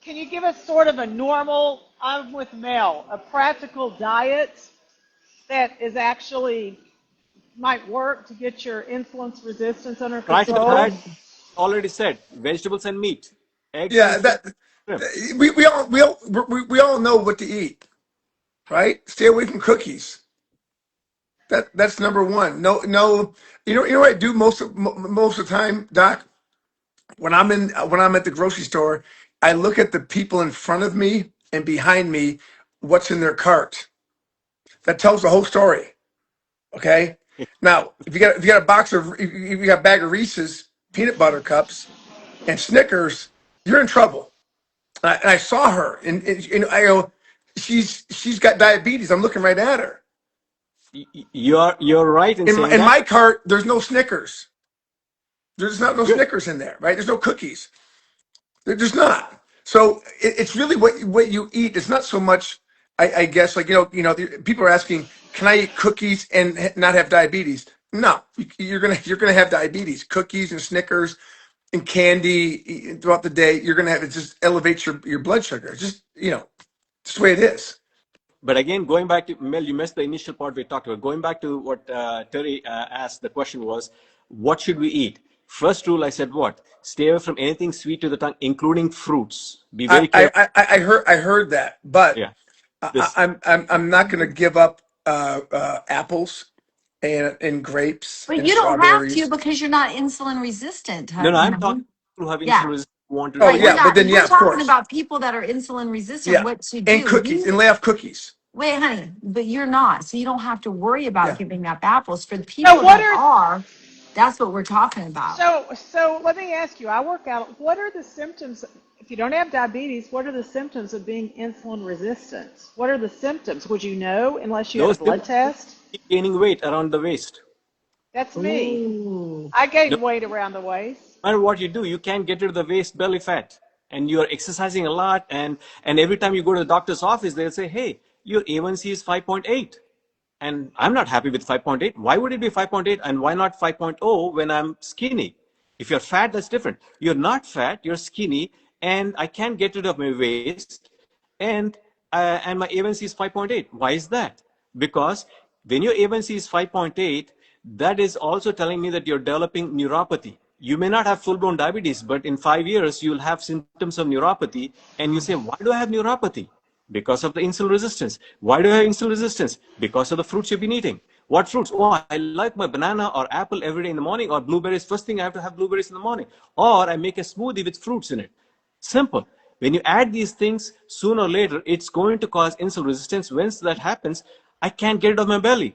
can you give us sort of a normal? I'm with Mel. A practical diet that is actually might work to get your insulin resistance under Practical control. diet, already said, vegetables and meat, eggs and Yeah, fish, shrimp. we all know what to eat, right? Stay away from cookies. That's number one. No, you know what I do most of the time, Doc. When I'm at the grocery store, I look at the people in front of me and behind me, what's in their cart. That tells the whole story. Okay. Now, if you got a box of if you got a bag of Reese's peanut butter cups and Snickers, you're in trouble. And I saw her, and I go, she's got diabetes. I'm looking right at her. You're right in saying In that. my cart, there's no Snickers. There's not no Good. Snickers in there, right? There's no cookies. There's not. So it's really what you eat. It's not so much, I guess, like people are asking, can I eat cookies and not have diabetes? No, you're gonna have diabetes. Cookies and Snickers and candy throughout the day, you're gonna have it just elevates your blood sugar. It's just it's the way it is. But again, going back to Mel, you missed the initial part we talked about. Going back to what Terry asked, the question was, what should we eat? First rule, I said what? Stay away from anything sweet to the tongue, including fruits. Be I very careful. I heard that, but Yeah. I, This. I'm not gonna give up apples and grapes But and you don't have to strawberries. because you're not insulin resistant, No, no, you I'm talking know? about people who have insulin Yeah. resistance who Oh Right. want We're yeah, to. but not, then we're yeah, of talking course. about people that are insulin resistant, Yeah, what to and do. cookies and lay off cookies. Wait, honey, but you're not. So you don't have to worry about Yeah, giving up apples. For the So people what that are are, that's what we're talking about. so let me ask you. I work out. What are the symptoms? If you don't have diabetes, what are the symptoms of being insulin resistant? What are the symptoms? Would you know unless you had a Those blood symptoms test? keep gaining weight around the waist. That's me. Ooh. I No gain weight around the waist. matter what you do, you can't get rid of the waist belly fat. And you're exercising a lot. And every time you go to the doctor's office, they'll say, hey, your A1C is 5.8. And I'm not happy with 5.8. Why would it be 5.8 and why not 5.0 when I'm skinny? If you're fat, that's different. You're not fat, you're skinny, and I can't get rid of my waist, and and my A1C is 5.8. Why is that? Because when your A1C is 5.8, that is also telling me that you're developing neuropathy. You may not have full-blown diabetes, but in 5 years, you'll have symptoms of neuropathy. And you say, why do I have neuropathy? Because of the insulin resistance. Why do I have insulin resistance? Because of the fruits you've been eating. What fruits? Oh, I like my banana or apple every day in the morning, or blueberries. First thing I have to have blueberries in the morning. Or I make a smoothie with fruits in it. Simple. When you add these things, sooner or later, it's going to cause insulin resistance. Once that happens, I can't get it off my belly.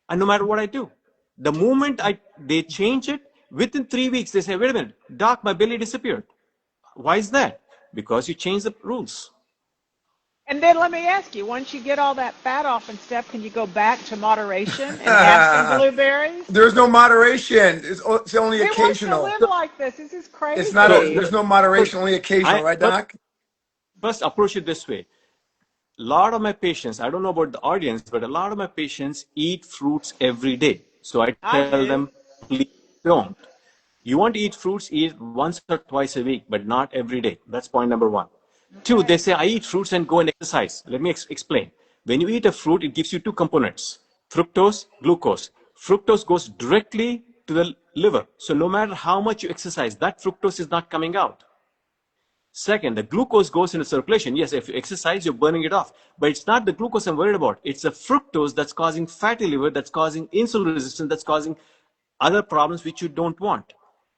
And no matter what I do, the moment they change it, within 3 weeks, they say, wait a minute, doc, my belly disappeared. Why is that? Because you changed the rules. And then let me ask you, once you get all that fat off and stuff, can you go back to moderation and have some blueberries? There's no moderation. It's only Who wants to occasional. live like this? This is It's not. So crazy. There's no moderation. Only occasional, I right, Doc? first approach it this way. A lot of my patients, I don't know about the audience, but a lot of my patients eat fruits every day. So I I tell do. them, please don't. You want to eat fruits, eat once or twice a week, but not every day. That's point number one. Two, they Okay. say, I eat fruits and go and exercise. Let me explain. When you eat a fruit, it gives you two components, fructose, glucose. Fructose goes directly to the liver. So no matter how much you exercise, that fructose is not coming out. Second, the glucose goes into circulation. Yes, if you exercise, you're burning it off. But it's not the glucose I'm worried about. It's the fructose that's causing fatty liver, that's causing insulin resistance, that's causing other problems which you don't want.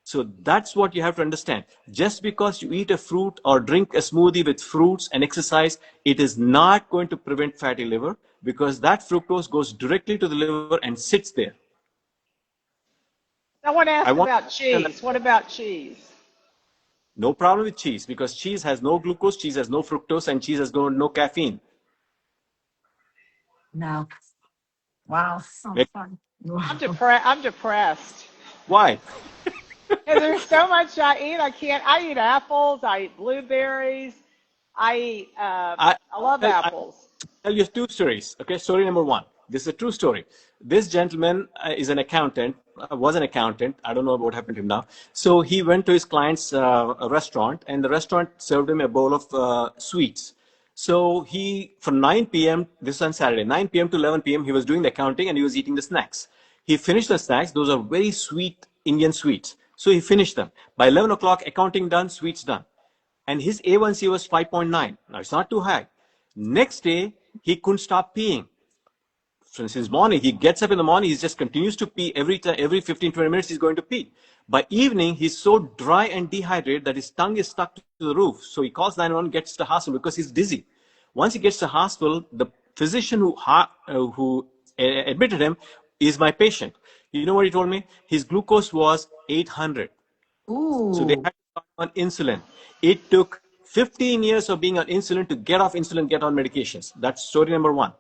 So that's what you have to understand. Just because you eat a fruit or drink a smoothie with fruits and exercise, it is not going to prevent fatty liver because that fructose goes directly to the liver and sits there. I want to I ask want about to understand cheese. What about cheese? no problem with cheese because cheese has no glucose, cheese has no fructose, and cheese has no caffeine. No. Wow. So fun. I'm depressed. Why? Because there's so much I eat. I can't. I eat apples. I eat blueberries. I eat. I I love I apples. tell you two stories. Okay, story number one. This is a true story. This gentleman is an accountant. Was an accountant. I don't know what happened to him now. So he went to his client's restaurant, and the restaurant served him a bowl of sweets. So he, from 9 p.m. this on Saturday, 9 p.m. to 11 p.m. he was doing the accounting and he was eating the snacks. He finished the snacks. Those are very sweet Indian sweets. So he finished them. By 11 o'clock, accounting done, sweets done, and his A1C was 5.9. Now it's not too high. Next day, he couldn't stop peeing. Since morning, he gets up in the morning, he just continues to pee every time, every 15, 20 minutes, he's going to pee. By evening, he's so dry and dehydrated that his tongue is stuck to the roof. So he calls 911, gets to the hospital because he's dizzy. Once he gets to the hospital, the physician who admitted him is my patient. You know what he told me? His glucose was 800. So they Ooh. had to start on insulin. It took 15 years of being on insulin to get off insulin, get on medications. That's story number one.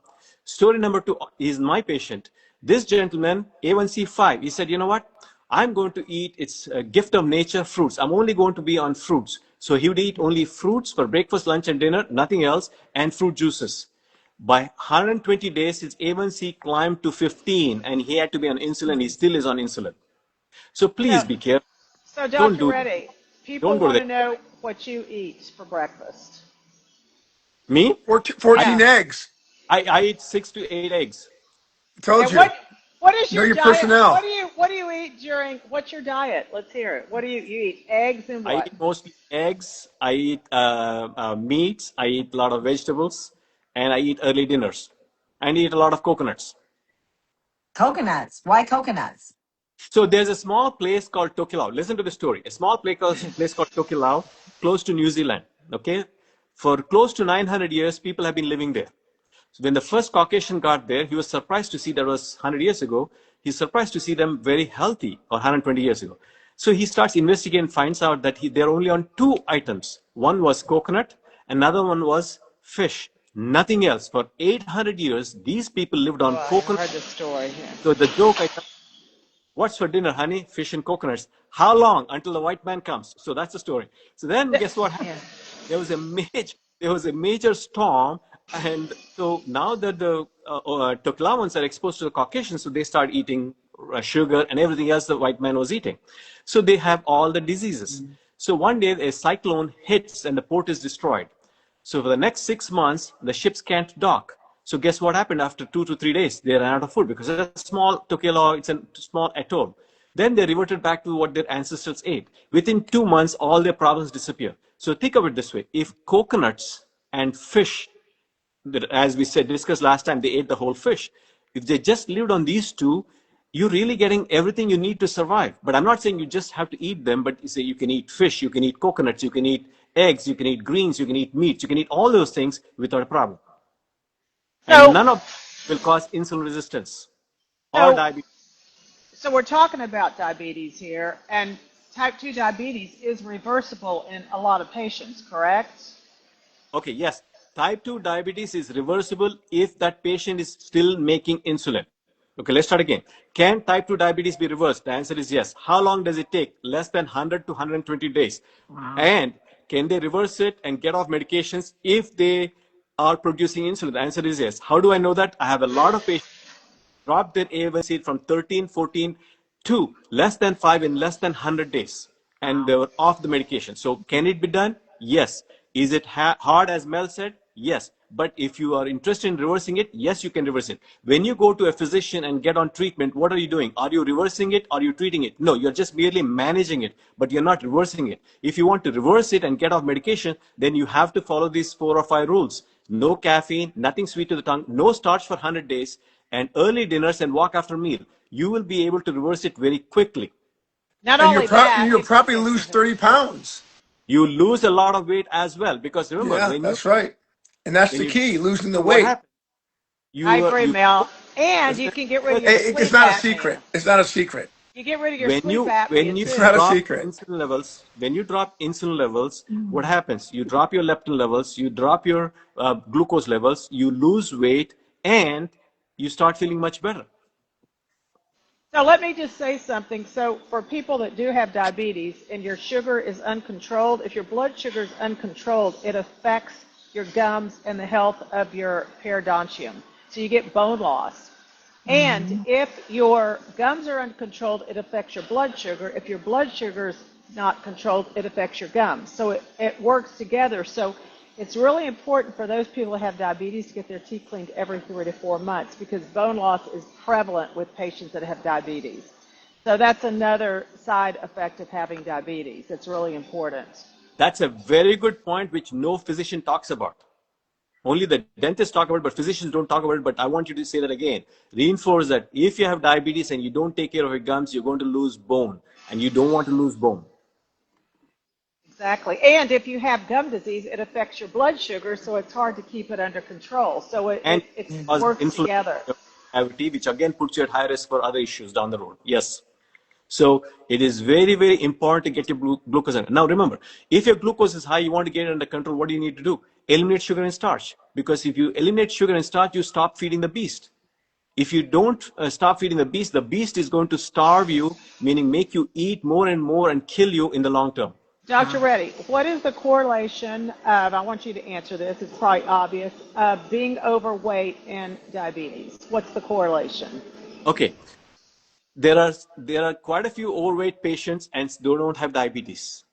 Story number two is my patient. This gentleman, A1C 5, he said, you know what? I'm going to eat, it's a gift of nature, fruits. I'm only going to be on fruits. So he would eat only fruits for breakfast, lunch, and dinner, nothing else, and fruit juices. By 120 days, his A1C climbed to 15, and he had to be on insulin. He still is on insulin. So please So, be careful. so Don't Dr. do that. Reddy, people Don't go to want the to know what you eat for breakfast. me. 14 Yeah. eggs. I eat 6 to 8 eggs. Told And you. what is Know your your diet? personnel. What do you eat during? What's your diet? Let's hear it. What do you eat? Eggs and I what? eat mostly eggs. I eat meats. I eat a lot of vegetables, and I eat early dinners. And eat a lot of coconuts. Coconuts. Why coconuts? So there's a small place called Tokelau. Listen to the story. A small place called Tokelau, close to New Zealand. Okay, for close to 900 years, people have been living there. So when the first Caucasian got there, he was surprised to see that was 100 years ago. He's surprised to see them very healthy, or 120 years ago. So he starts investigating and finds out that they're only on two items. One was coconut, another one was fish. Nothing else. For 800 years, these people lived Oh, on I coconut. heard the story. Yeah. So the joke I tell, what's for dinner, honey? Fish and coconuts. How long? Until the white man comes. So that's the story. So then guess what happened? Yeah. There was a major storm, and so now that the Tokelawans are exposed to the Caucasians, so they start eating sugar and everything else the white man was eating. So they have all the diseases. So one day a cyclone hits and the port is destroyed. So for the next 6 months, the ships can't dock. So guess what happened after 2 to 3 days? They ran out of food because it's a small Tokelau, it's a small atoll. Then they reverted back to what their ancestors ate. Within 2 months, all their problems disappear. So think of it this way. If coconuts and fish, as we said, discussed last time, they ate the whole fish. If they just lived on these two, you're really getting everything you need to survive. But I'm not saying you just have to eat them, but you say you can eat fish, you can eat coconuts, you can eat eggs, you can eat greens, you can eat meats, you can eat all those things without a problem. And So, none of them will cause insulin resistance or so, diabetes. so we're talking about diabetes here, and type 2 diabetes is reversible in a lot of patients, correct? Okay, yes. Type 2 diabetes is reversible if that patient is still making insulin. Okay, let's start again. Can type 2 diabetes be reversed? The answer is yes. How long does it take? Less than 100 to 120 days. Wow. And can they reverse it and get off medications if they are producing insulin? The answer is yes. How do I know that? I have a lot of patients dropped their A1C from 13, 14 to less than 5 in less than 100 days. And Wow. they were off the medication. So can it be done? Yes. Is it hard as Mel said? Yes. But if you are interested in reversing it, yes, you can reverse it. When you go to a physician and get on treatment, what are you doing? Are you reversing it? Are you treating it? No, you're just merely managing it, but you're not reversing it. If you want to reverse it and get off medication, then you have to follow these 4 or 5 rules. No caffeine, nothing sweet to the tongue, no starch for 100 days, and early dinners and walk after meal. You will be able to reverse it very quickly. Not And only that, you'll probably lose 30 pounds. You lose a lot of weight as well because remember Yeah, that's right. And that's when the you key, losing the what weight. happens? I You agree, you Mel. And you can get rid of your It's sleep not a apnea. secret. It's not a secret. You get rid of your when sleep you apnea when you It's not a too. drop secret. insulin levels when you drop insulin levels, what Mm. happens? You drop your leptin levels, you drop your glucose levels, you lose weight, and you start feeling much better. So let me just say something. So for people that do have diabetes and your sugar is uncontrolled, if your blood sugar is uncontrolled, it affects your gums and the health of your periodontium. So you get bone loss. And Mhm. if your gums are uncontrolled, it affects your blood sugar. If your blood sugar is not controlled, it affects your gums. So it works together. So it's really important for those people who have diabetes to get their teeth cleaned every 3 to 4 months because bone loss is prevalent with patients that have diabetes. So that's another side effect of having diabetes. It's really important. That's a very good point which no physician talks about. Only the dentists talk about it, but physicians don't talk about it. But I want you to say that again. Reinforce that if you have diabetes and you don't take care of your gums, you're going to lose bone, and you don't want to lose bone. Exactly. And if you have gum disease, it affects your blood sugar, so it's hard to keep it under control. So And it cause works inflammation together. of the cavity, which again puts you at high risk for other issues down the road. Yes. So it is very, very important to get your glucose under. Now remember, if your glucose is high, you want to get it under control, what do you need to do? Eliminate sugar and starch. Because if you eliminate sugar and starch, you stop feeding the beast. If you don't stop feeding the beast is going to starve you, meaning make you eat more and more and kill you in the long term. Dr. Reddy, what is the correlation of, I want you to answer this, it's probably obvious, of being overweight and diabetes? What's the correlation? Okay, there are quite a few overweight patients and they don't have diabetes.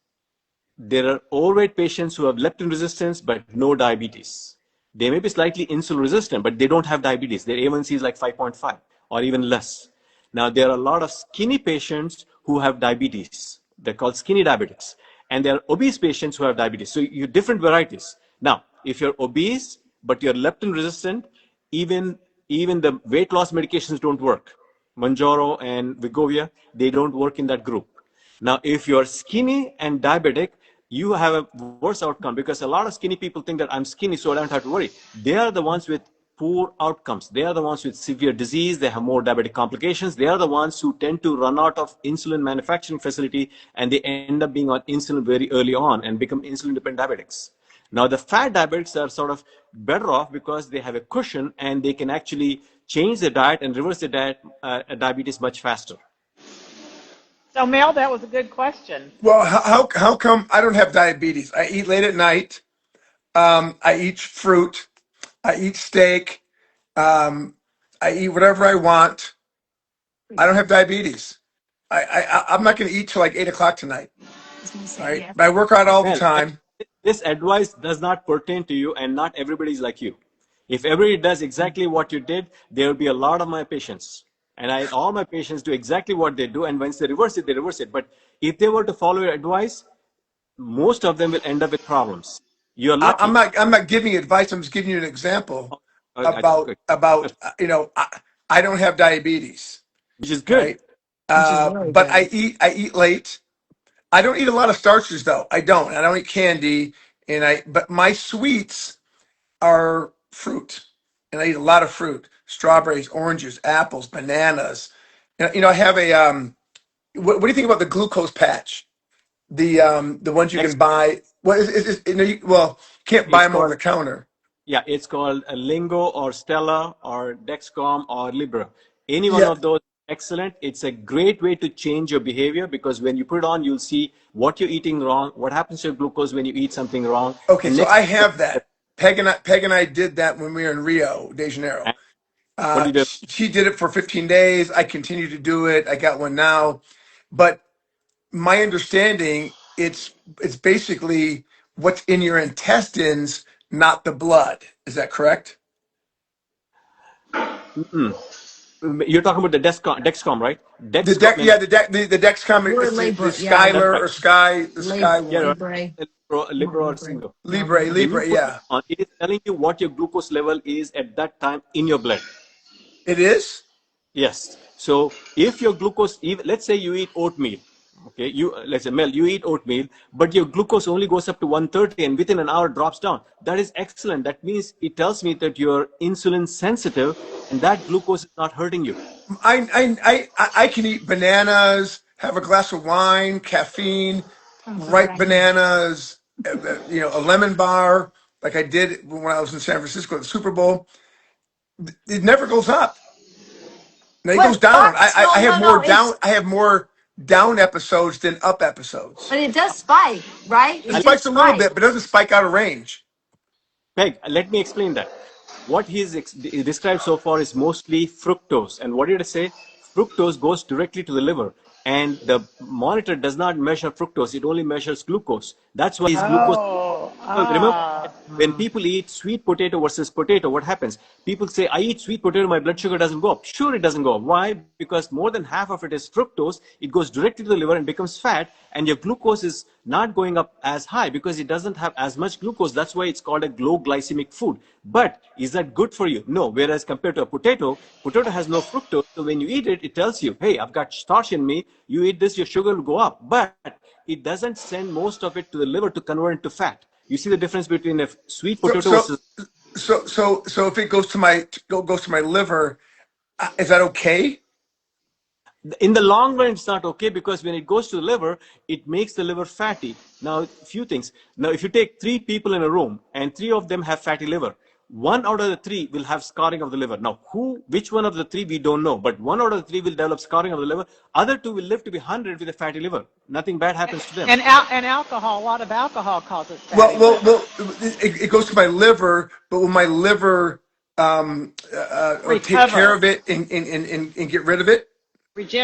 There are overweight patients who have leptin resistance but no diabetes. They may be slightly insulin resistant, but they don't have diabetes. Their A1C is like 5.5 or even less. Now, there are a lot of skinny patients who have diabetes. They're called skinny diabetics. And there are obese patients who have diabetes. So you different varieties. Now, if you're obese, but you're leptin resistant, even the weight loss medications don't work. Manjaro and Vigovia, they don't work in that group. Now, if you're skinny and diabetic, you have a worse outcome because a lot of skinny people think that I'm skinny, so I don't have to worry. They are the ones with poor outcomes. They are the ones with severe disease. They have more diabetic complications. They are the ones who tend to run out of insulin manufacturing facility and they end up being on insulin very early on and become insulin dependent diabetics. Now, the fat diabetics are sort of better off because they have a cushion and they can actually change their diet and reverse their diabetes much faster. So, Mel, that was a good question. Well, how come I don't have diabetes? I eat late at night. I eat fruit. I eat steak. Um, I eat whatever I want. I don't have diabetes. I'm not going to eat till like 8 o'clock tonight. I was gonna All say right. yes. But I work out all the Well, time. this advice does not pertain to you, and not everybody is like you. If everybody does exactly what you did, there will be a lot of my patients. And all my patients do exactly what they do. And once they reverse it, they reverse it. But if they were to follow your advice, most of them will end up with problems. You're lucky. I'm not giving advice. I'm just giving you an example Okay. about I don't have diabetes, Which is good. right? Which is really But good. I eat late. I don't eat a lot of starches though. I don't. I don't eat candy, but my sweets are fruit, and I eat a lot of fruit: strawberries, oranges, apples, bananas. I have a what do you think about the glucose patch? The ones you can Next, buy. What well, you can't buy it's them over called the counter. Yeah, it's called a Lingo or Stella or Dexcom or Libra. Any one Yeah. of those, excellent. It's a great way to change your behavior because when you put it on, you'll see what you're eating wrong, what happens to your glucose when you eat something wrong. Okay, And so next, I have that. Peg and I did that when we were in Rio de Janeiro. and what do you do? She did it for 15 days. I continue to do it. I got one now, but my understanding, it's basically what's in your intestines, not the blood. Is that correct? You're talking about the Dexcom, right? The Dexcom, deck, and yeah, the Dexcom. We're It's the Libra. Yeah, that's Skyler right. or Sky, the Sky Yeah, one, right. Libre. Libra Not or Libre. Single. No, Libre, Libre. When you Libre. put it Yeah, on, it is telling you what your glucose level is at that time in your blood. it is. Yes. So if your glucose, even, let's say you eat oatmeal, okay, let's say Mel, you eat oatmeal, but your glucose only goes up to 130 and within an hour drops down. That is excellent. That means it tells me that you're insulin sensitive and that glucose is not hurting you. I can eat bananas, have a glass of wine, caffeine, ripe bananas, a lemon bar, like I did when I was in San Francisco at the Super Bowl. It never goes up. Now it goes What? down. What? No, I have no, more no. down. I have more down episodes than up episodes. But it does spike, right? It It And did spikes a little spike. bit, but it doesn't spike out of range. Peg, let me explain that. What he described so far is mostly fructose. And what did I say? Fructose goes directly to the liver. And the monitor does not measure fructose, it only measures glucose. That's why his glucose. Oh, Well, remember, ah. when people eat sweet potato versus potato, what happens? People say, I eat sweet potato, my blood sugar doesn't go up. Sure, it doesn't go up. Why? Because more than half of it is fructose. It goes directly to the liver and becomes fat, and your glucose is not going up as high because it doesn't have as much glucose. That's why it's called a low glycemic food. But is that good for you? No. Whereas compared to a potato has no fructose. So when you eat it, it tells you, hey, I've got starch in me. You eat this, your sugar will go up. But it doesn't send most of it to the liver to convert into fat. You see the difference between a sweet So potato so versus. so if it goes to my liver, is that okay? In the long run, it's not okay because when it goes to the liver, it makes the liver fatty. Now, a few things. Now, if you take three people in a room and three of them have fatty liver, one out of the three will have scarring of the liver. Now, which one of the three, we don't know, but one out of the three will develop scarring of the liver. Other two will live to be 100 with a fatty liver. Nothing bad happens to them. And alcohol, a lot of alcohol causes Well, fatty well, liver. well. It goes to my liver, but will my liver or take care Recover, of it and get rid of it?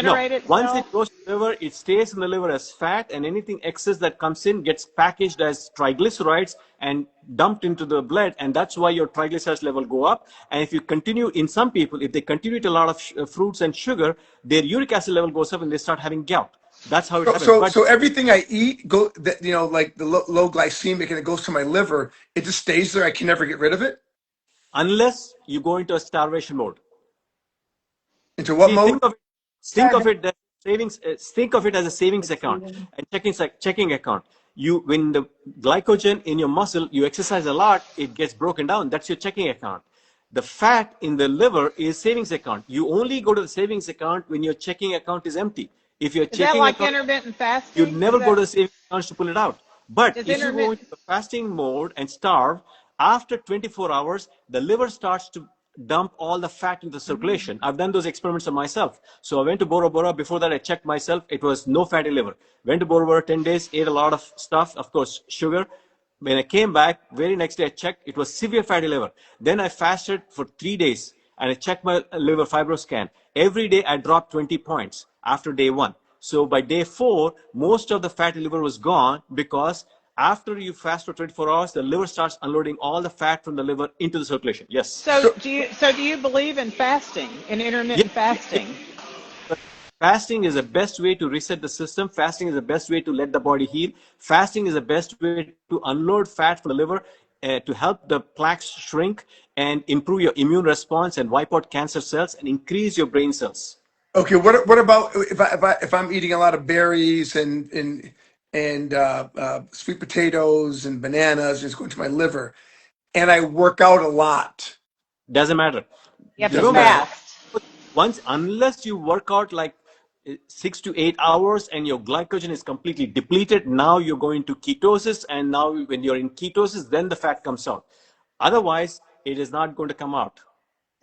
No, regenerate once itself. it goes to the liver, it stays in the liver as fat, and anything excess that comes in gets packaged as triglycerides and dumped into the blood, and that's why your triglycerides level go up. And if you continue, in some people, if they continue to eat a lot of fruits and sugar, their uric acid level goes up and they start having gout. That's how it So, happens. so, But so everything I eat like the low glycemic, and it goes to my liver. It just stays there. I can never get rid of it. unless you go into a starvation mode. Into what See, mode? think of it that savings. Think of it as a savings account and checking account. When the glycogen in your muscle, you exercise a lot, it gets broken down. That's your checking account. The fat in the liver is savings account. You only go to the savings account when your checking account is empty. If your Is that checking like account, intermittent you'd fasting? never go to the savings accounts to pull it out. But Is if you go into intermittent? the fasting mode and starve, after 24 hours, the liver starts to dump all the fat into the circulation. I've done those experiments on myself. So I went to Bora Bora. Before that, I checked myself. It was no fatty liver. Went to Bora Bora 10 days, ate a lot of stuff, of course, sugar. When I came back, very next day I checked, it was severe fatty liver. Then I fasted for 3 days and I checked my liver fibroscan. Every day I dropped 20 points after day one. So by day 4, most of the fatty liver was gone because after you fast for 24 hours, the liver starts unloading all the fat from the liver into the circulation. Yes. So So, do you believe in fasting, in Yes, intermittent it fasting? Fasting is the best way to reset the system. Fasting is the best way to let the body heal. Fasting is the best way to unload fat from the liver to help the plaques shrink and improve your immune response and wipe out cancer cells and increase your brain cells. Okay, what about if I'm eating a lot of berries and sweet potatoes and bananas, and it's going to my liver, and I work out a lot? Doesn't matter. You have to Doesn't Remember, matter. fast. once unless you work out like 6 to 8 hours and your glycogen is completely depleted, now you're going to ketosis, and now when you're in ketosis, then the fat comes out. Otherwise, it is not going to come out.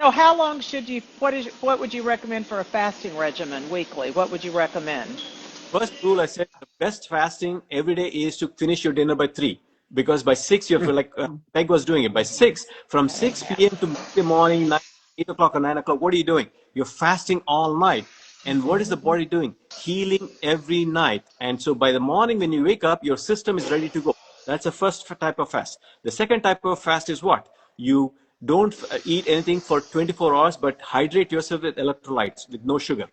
So how long should you, what would you recommend for a fasting regimen weekly? What would you recommend? First rule, I said the best fasting every day is to finish your dinner by 3. Because by 6, you feel like Peg was doing it. By 6, from 6 p.m. to midday morning, 8 o'clock or 9 o'clock, what are you doing? You're fasting all night. And what is the body doing? Healing every night. And so by the morning when you wake up, your system is ready to go. That's the first type of fast. The second type of fast is what? You don't eat anything for 24 hours, but hydrate yourself with electrolytes, with no sugar.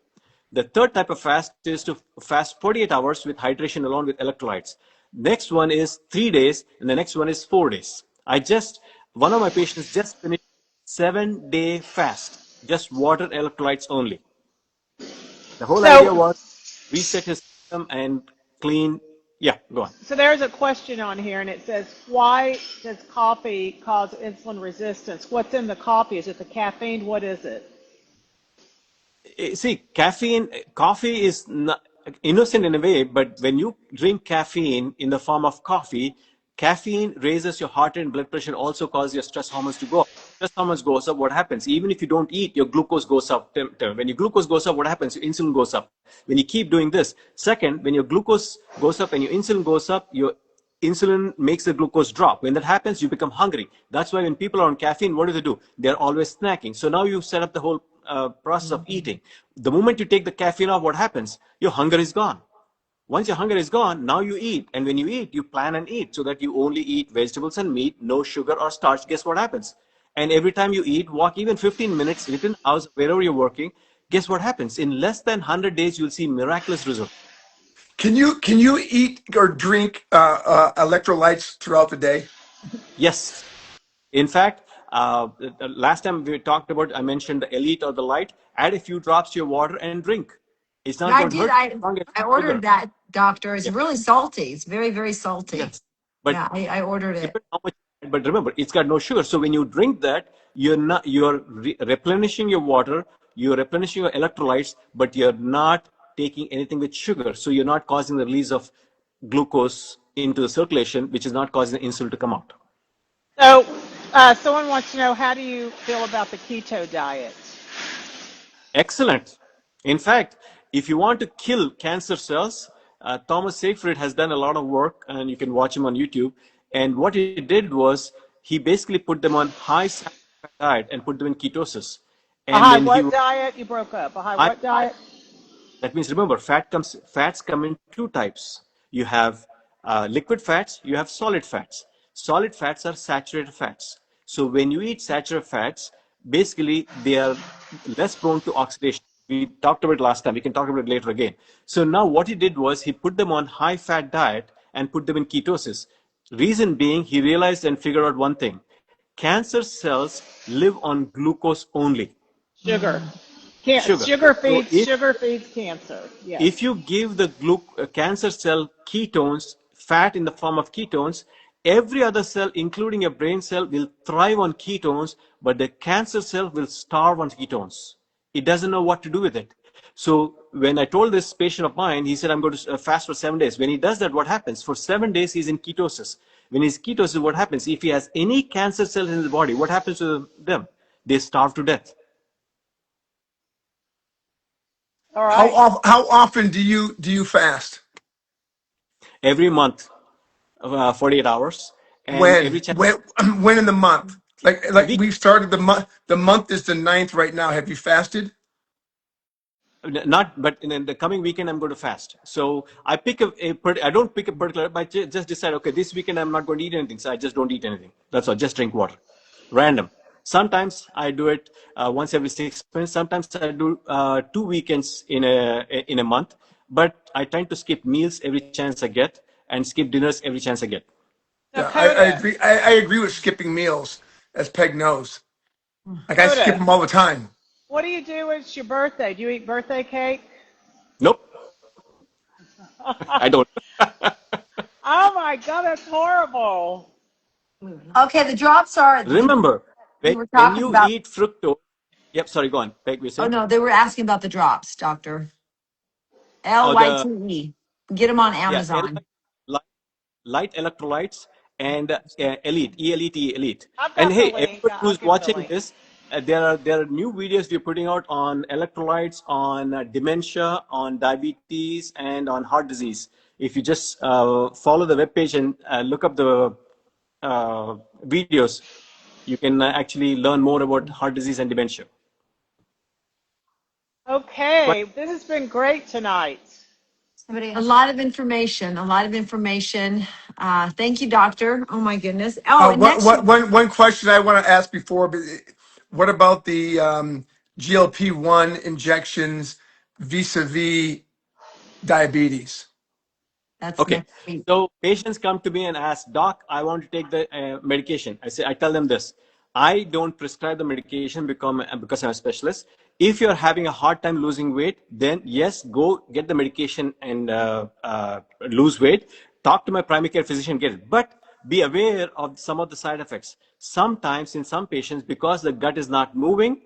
The third type of fast is to fast 48 hours with hydration along with electrolytes. Next one is 3 days, and the next one is 4 days. One of my patients just finished 7-day fast, just water electrolytes only. The whole idea So, was reset his system and clean. Yeah, go on. so there's a question on here and it says, why does coffee cause insulin resistance? What's in the coffee? Is it the caffeine? What is it? See, coffee is not innocent in a way, but when you drink caffeine in the form of coffee, caffeine raises your heart and blood pressure, also causes your stress hormones to go up. Stress hormones goes up, what happens? Even if you don't eat, your glucose goes up. When your glucose goes up, what happens? Your insulin goes up. When you keep doing this. Second, when your glucose goes up and your insulin goes up, your insulin makes the glucose drop. When that happens, you become hungry. That's why when people are on caffeine, what do? They're always snacking. So now you set up the whole process of eating. The moment you take the caffeine off, what happens? Your hunger is gone. Once your hunger is gone, now you eat. And when you eat, you plan and eat so that you only eat vegetables and meat, no sugar or starch. Guess what happens? And every time you eat, walk even 15 minutes within the house, wherever you're working, guess what happens? In less than 100 days, you'll see miraculous results. Can you eat or drink electrolytes throughout the day? Yes. In fact, last time we talked about, I mentioned the elite or the light. Add a few drops to your water and drink. It's not Yeah, I going to did. hurt you as long as I sugar. ordered that, doctor. It's Yeah. really salty. It's very, very salty. Yes. But Yeah, I ordered it. depends how much. But remember, it's got no sugar. So when you drink that, you're replenishing your water, you're replenishing your electrolytes, but you're not taking anything with sugar. So you're not causing the release of glucose into the circulation, which is not causing the insulin to come out. So, someone wants to know, how do you feel about the keto diet? Excellent. In fact, if you want to kill cancer cells, Thomas Seyfried has done a lot of work, and you can watch him on YouTube. And what he did was he basically put them on high saturated fat diet and put them in ketosis. A And high when he what was diet? You broke up. A high high what diet? that means remember, fats come in two types. You have liquid fats, you have solid fats. Solid fats are saturated fats. So when you eat saturated fats, basically they are less prone to oxidation. We talked about it last time. We can talk about it later again. So now what he did was he put them on high fat diet and put them in ketosis. Reason being, he realized and figured out one thing. Cancer cells live on glucose only, Sugar. sugar. So Sugar feeds cancer. Yes. if you give the cancer cell ketones, fat in the form of ketones, every other cell, including your brain cell, will thrive on ketones, but the cancer cell will starve on ketones. It doesn't know what to do with it. So when I told this patient of mine, he said, I'm going to fast for 7 days. When he does that, what happens? For 7 days, he's in ketosis. When he's ketosis, what happens? If he has any cancer cells in his body, what happens to them? They starve to death. All How right. how often do you fast? Every month, 48 hours. And every When chance, when when in the month? Like week, we've started the month. The month is the 9th right now. Have you fasted? not, but in the coming weekend, I'm going to fast. So I pick I don't pick a particular, but just decide, okay, this weekend I'm not going to eat anything. So I just don't eat anything. That's all. Just drink water. Random. Sometimes I do it once every 6 months. Sometimes I do 2 weekends in a month. But I tend to skip meals every chance I get and skip dinners every chance I get. Yeah, I Dakota, agree. I agree with skipping meals, as Peg knows. Like I skip Dakota, them all the time. what do you do when it's your birthday? Do you eat birthday cake? Nope, I don't. Oh my God, that's horrible. Okay, the drops are Remember, we when, were when talking you about. eat fructose, yep, sorry, go on. Peg, we Oh saying? no, they were asking about the drops, doctor. Oh, the, LYTE. Get them on yeah, Amazon. light electrolytes and elite, E-L-E-T, elite. I've And got the hey, link. everybody I'll who's give her the watching link. this, there are new videos we're putting out on electrolytes, on dementia, on diabetes, and on heart disease. If you just follow the webpage and look up the videos, you can actually learn more about heart disease and dementia. Okay, this has been great tonight. Somebody A asked. lot of information. A lot of information. Thank you, doctor. Oh my goodness. Oh, and next. One question I want to ask before, but what about the GLP-1 injections vis-a-vis diabetes? That's Okay, next week. so patients come to me and ask, Doc, I want to take the medication. I tell them this. I don't prescribe the medication because I'm a specialist. If you're having a hard time losing weight, then yes, go get the medication and lose weight. Talk to my primary care physician, get it. But be aware of some of the side effects. Sometimes in some patients, because the gut is not moving,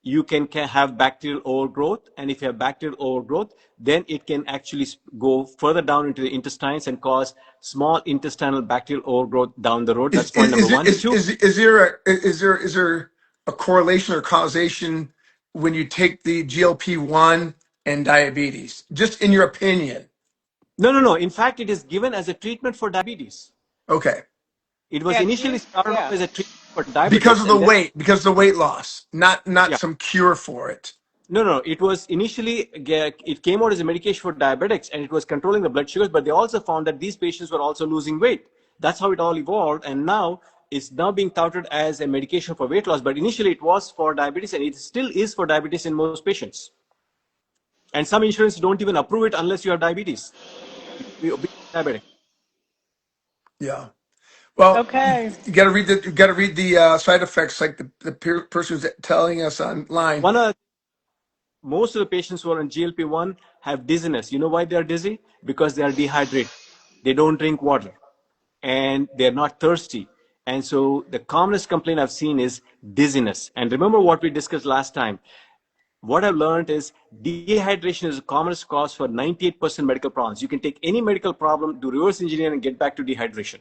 you can have bacterial overgrowth, and if you have bacterial overgrowth, then it can actually go further down into the intestines and cause small intestinal bacterial overgrowth down the road. That's point number one. Two, Is there a correlation or causation when you take the GLP-1 and diabetes? Just in your opinion. no. In fact, it is given as a treatment for diabetes. Okay. It was Yeah, it's initially used. started off Yeah. as a treatment for Because diabetes, of the and then weight, because of the weight loss, not yeah. some cure for it. No. It was initially, it came out as a medication for diabetics and it was controlling the blood sugars, but they also found that these patients were also losing weight. That's how it all evolved. And now it's now being touted as a medication for weight loss. But initially it was for diabetes and it still is for diabetes in most patients. And some insurance don't even approve it unless you have diabetes. You can be obese diabetic. Yeah. Well, Okay. you got to read the side effects, like the person who's telling us online. One of Most of the patients who are on GLP-1 have dizziness. You know why they are dizzy? Because they are dehydrated. They don't drink water and they're not thirsty. And so the commonest complaint I've seen is dizziness. And remember what we discussed last time. What I've learned is dehydration is the commonest cause for 98% medical problems. You can take any medical problem, do reverse engineer, and get back to dehydration.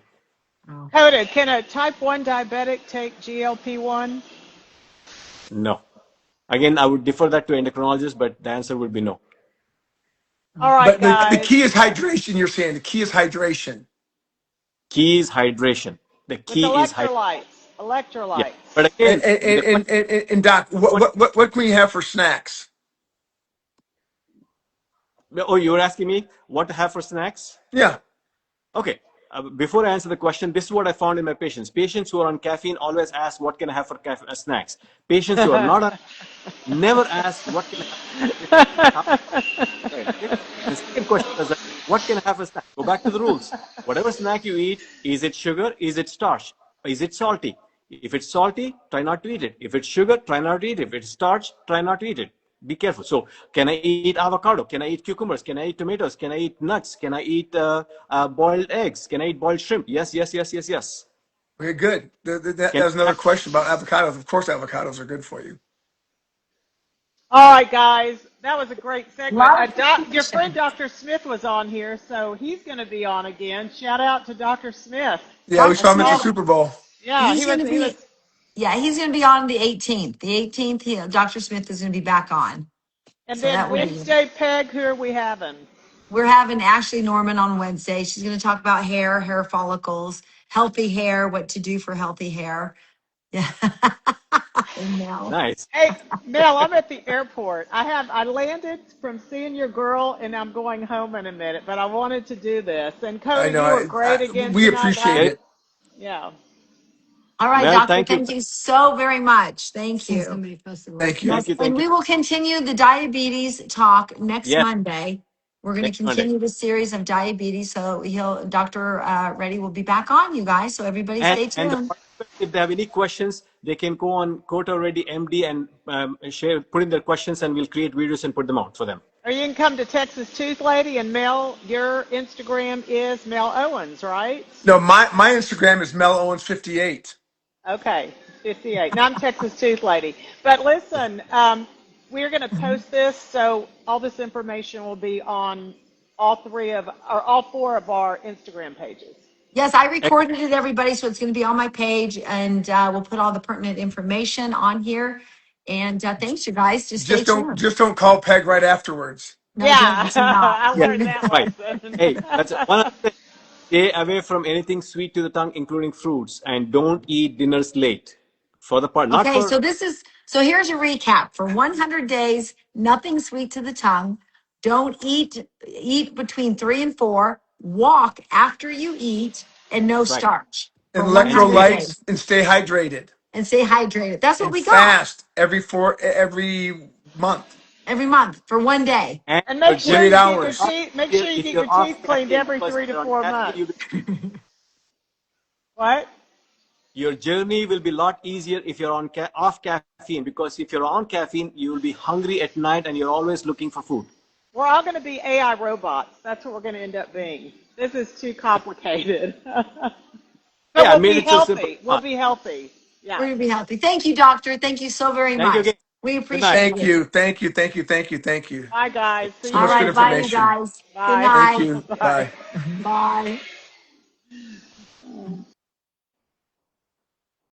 Oh. Dakota, can a type 1 diabetic take GLP-1? No. Again, I would defer that to endocrinologists, but the answer would be no. All right, But the guys. key is hydration. You're saying the key is hydration. Key is hydration. The With key is hydration. electrolytes. Yeah. Electrolytes. But And again, the question Doc, is, what can we have for snacks? oh, you were asking me what to have for snacks? Yeah. Okay. Before I answer the question, this is what I found in my patients. Patients who are on caffeine always ask, what can I have for snacks? Patients who are not on, never ask, what can I have for snacks? They say, how right, okay? The second question is, what can I have for snack? Go back to the rules. Whatever snack you eat, is it sugar? Is it starch? Is it salty? If it's salty, try not to eat it. If it's sugar, try not to eat it. If it's starch, try not to eat it. Be careful. So, can I eat avocado? Can I eat cucumbers? Can I eat tomatoes? Can I eat nuts? Can I eat boiled eggs? Can I eat boiled shrimp? Yes, yes, yes, yes, yes. Okay, good. That Can was I another have, question about avocados. Of course, avocados are good for you. All right, guys. That was a great A segment. lot of Your friend information. Dr. Smith was on here, so he's going to be on again. Shout out to Dr. Smith. Yeah, we Dr. saw him at the Smith, Oh, Super Bowl. yeah, he's going to he be, was. yeah, he's going to be on the 18th. The 18th, Dr. Smith is going to be back on. And So then that will be, Wednesday, Peg, who are we having? we're having Ashley Norman on Wednesday. She's going to talk about hair follicles, healthy hair, what to do for healthy hair. Yeah. And now. nice. Hey, Mel, I'm at the airport. I landed from seeing your girl, and I'm going home in a minute. But I wanted to do this. And I Coda, know. you were great again We tonight. appreciate Huh? Okay. it. Yeah. All right, Well, doctor. thank you. Thank you so very much. Thank you. Sesame Festival. Thank you. Yes, Thank you. and Thank you. we will continue the diabetes talk next Yes, Monday. We're going to next Monday. continue the series of diabetes. So Dr. Reddy will be back on, you guys. So everybody stay And the tuned. participants, if they have any questions, they can go on Quote Already MD and put in their questions, and we'll create videos and put them out for them. Or you can come to Texas Tooth Lady and Mel, your Instagram is Mel Owens, right? No, my Instagram is Mel Owens 58. Okay, 58. Now I'm Texas Tooth Lady. But listen, we're going to Mhm. post this, so all this information will be on all four of our Instagram pages. Yes, I recorded it, everybody. So it's going to be on my page, and we'll put all the pertinent information on here. And thanks, you guys. Just stay tuned. Just don't call Peg right afterwards. No, Yeah, do not. I Yeah, learned that right. lesson. Hey, that's one other thing. Stay away from anything sweet to the tongue, including fruits, and don't eat dinners late. For the part, not Okay, for so here's a recap. For 100 days, nothing sweet to the tongue. Don't eat between 3 and 4. Walk after you eat, and no right. starch And for And 100 stay electrolytes days. and stay hydrated And stay hydrated. That's what and we got fast every month, every month for one day. and And your make sure for 8 you journey get your hours. teeth. Make easier sure you if get your you're teeth off cleaned caffeine, every because if three to you're on four caffeine, months. you'll What? your journey will be a lot easier if you're on off caffeine, because if you're on caffeine, you will be hungry at night and you're always looking for food. We're all going to be AI robots. That's what we're going to end up being. This is too complicated. But Yeah, I we'll made be it so simple. healthy. Come We'll on. be healthy. We're Yes. gonna be happy. Thank you, doctor. Thank you so very Thank you much. again. We Good night. appreciate Thank you. you. Thank you. Thank you. Thank you. Thank you. Bye, guys. See So you All much good right, bye, you Wednesday. information. guys. Good Bye. Thank night. you. Bye. Bye. Bye.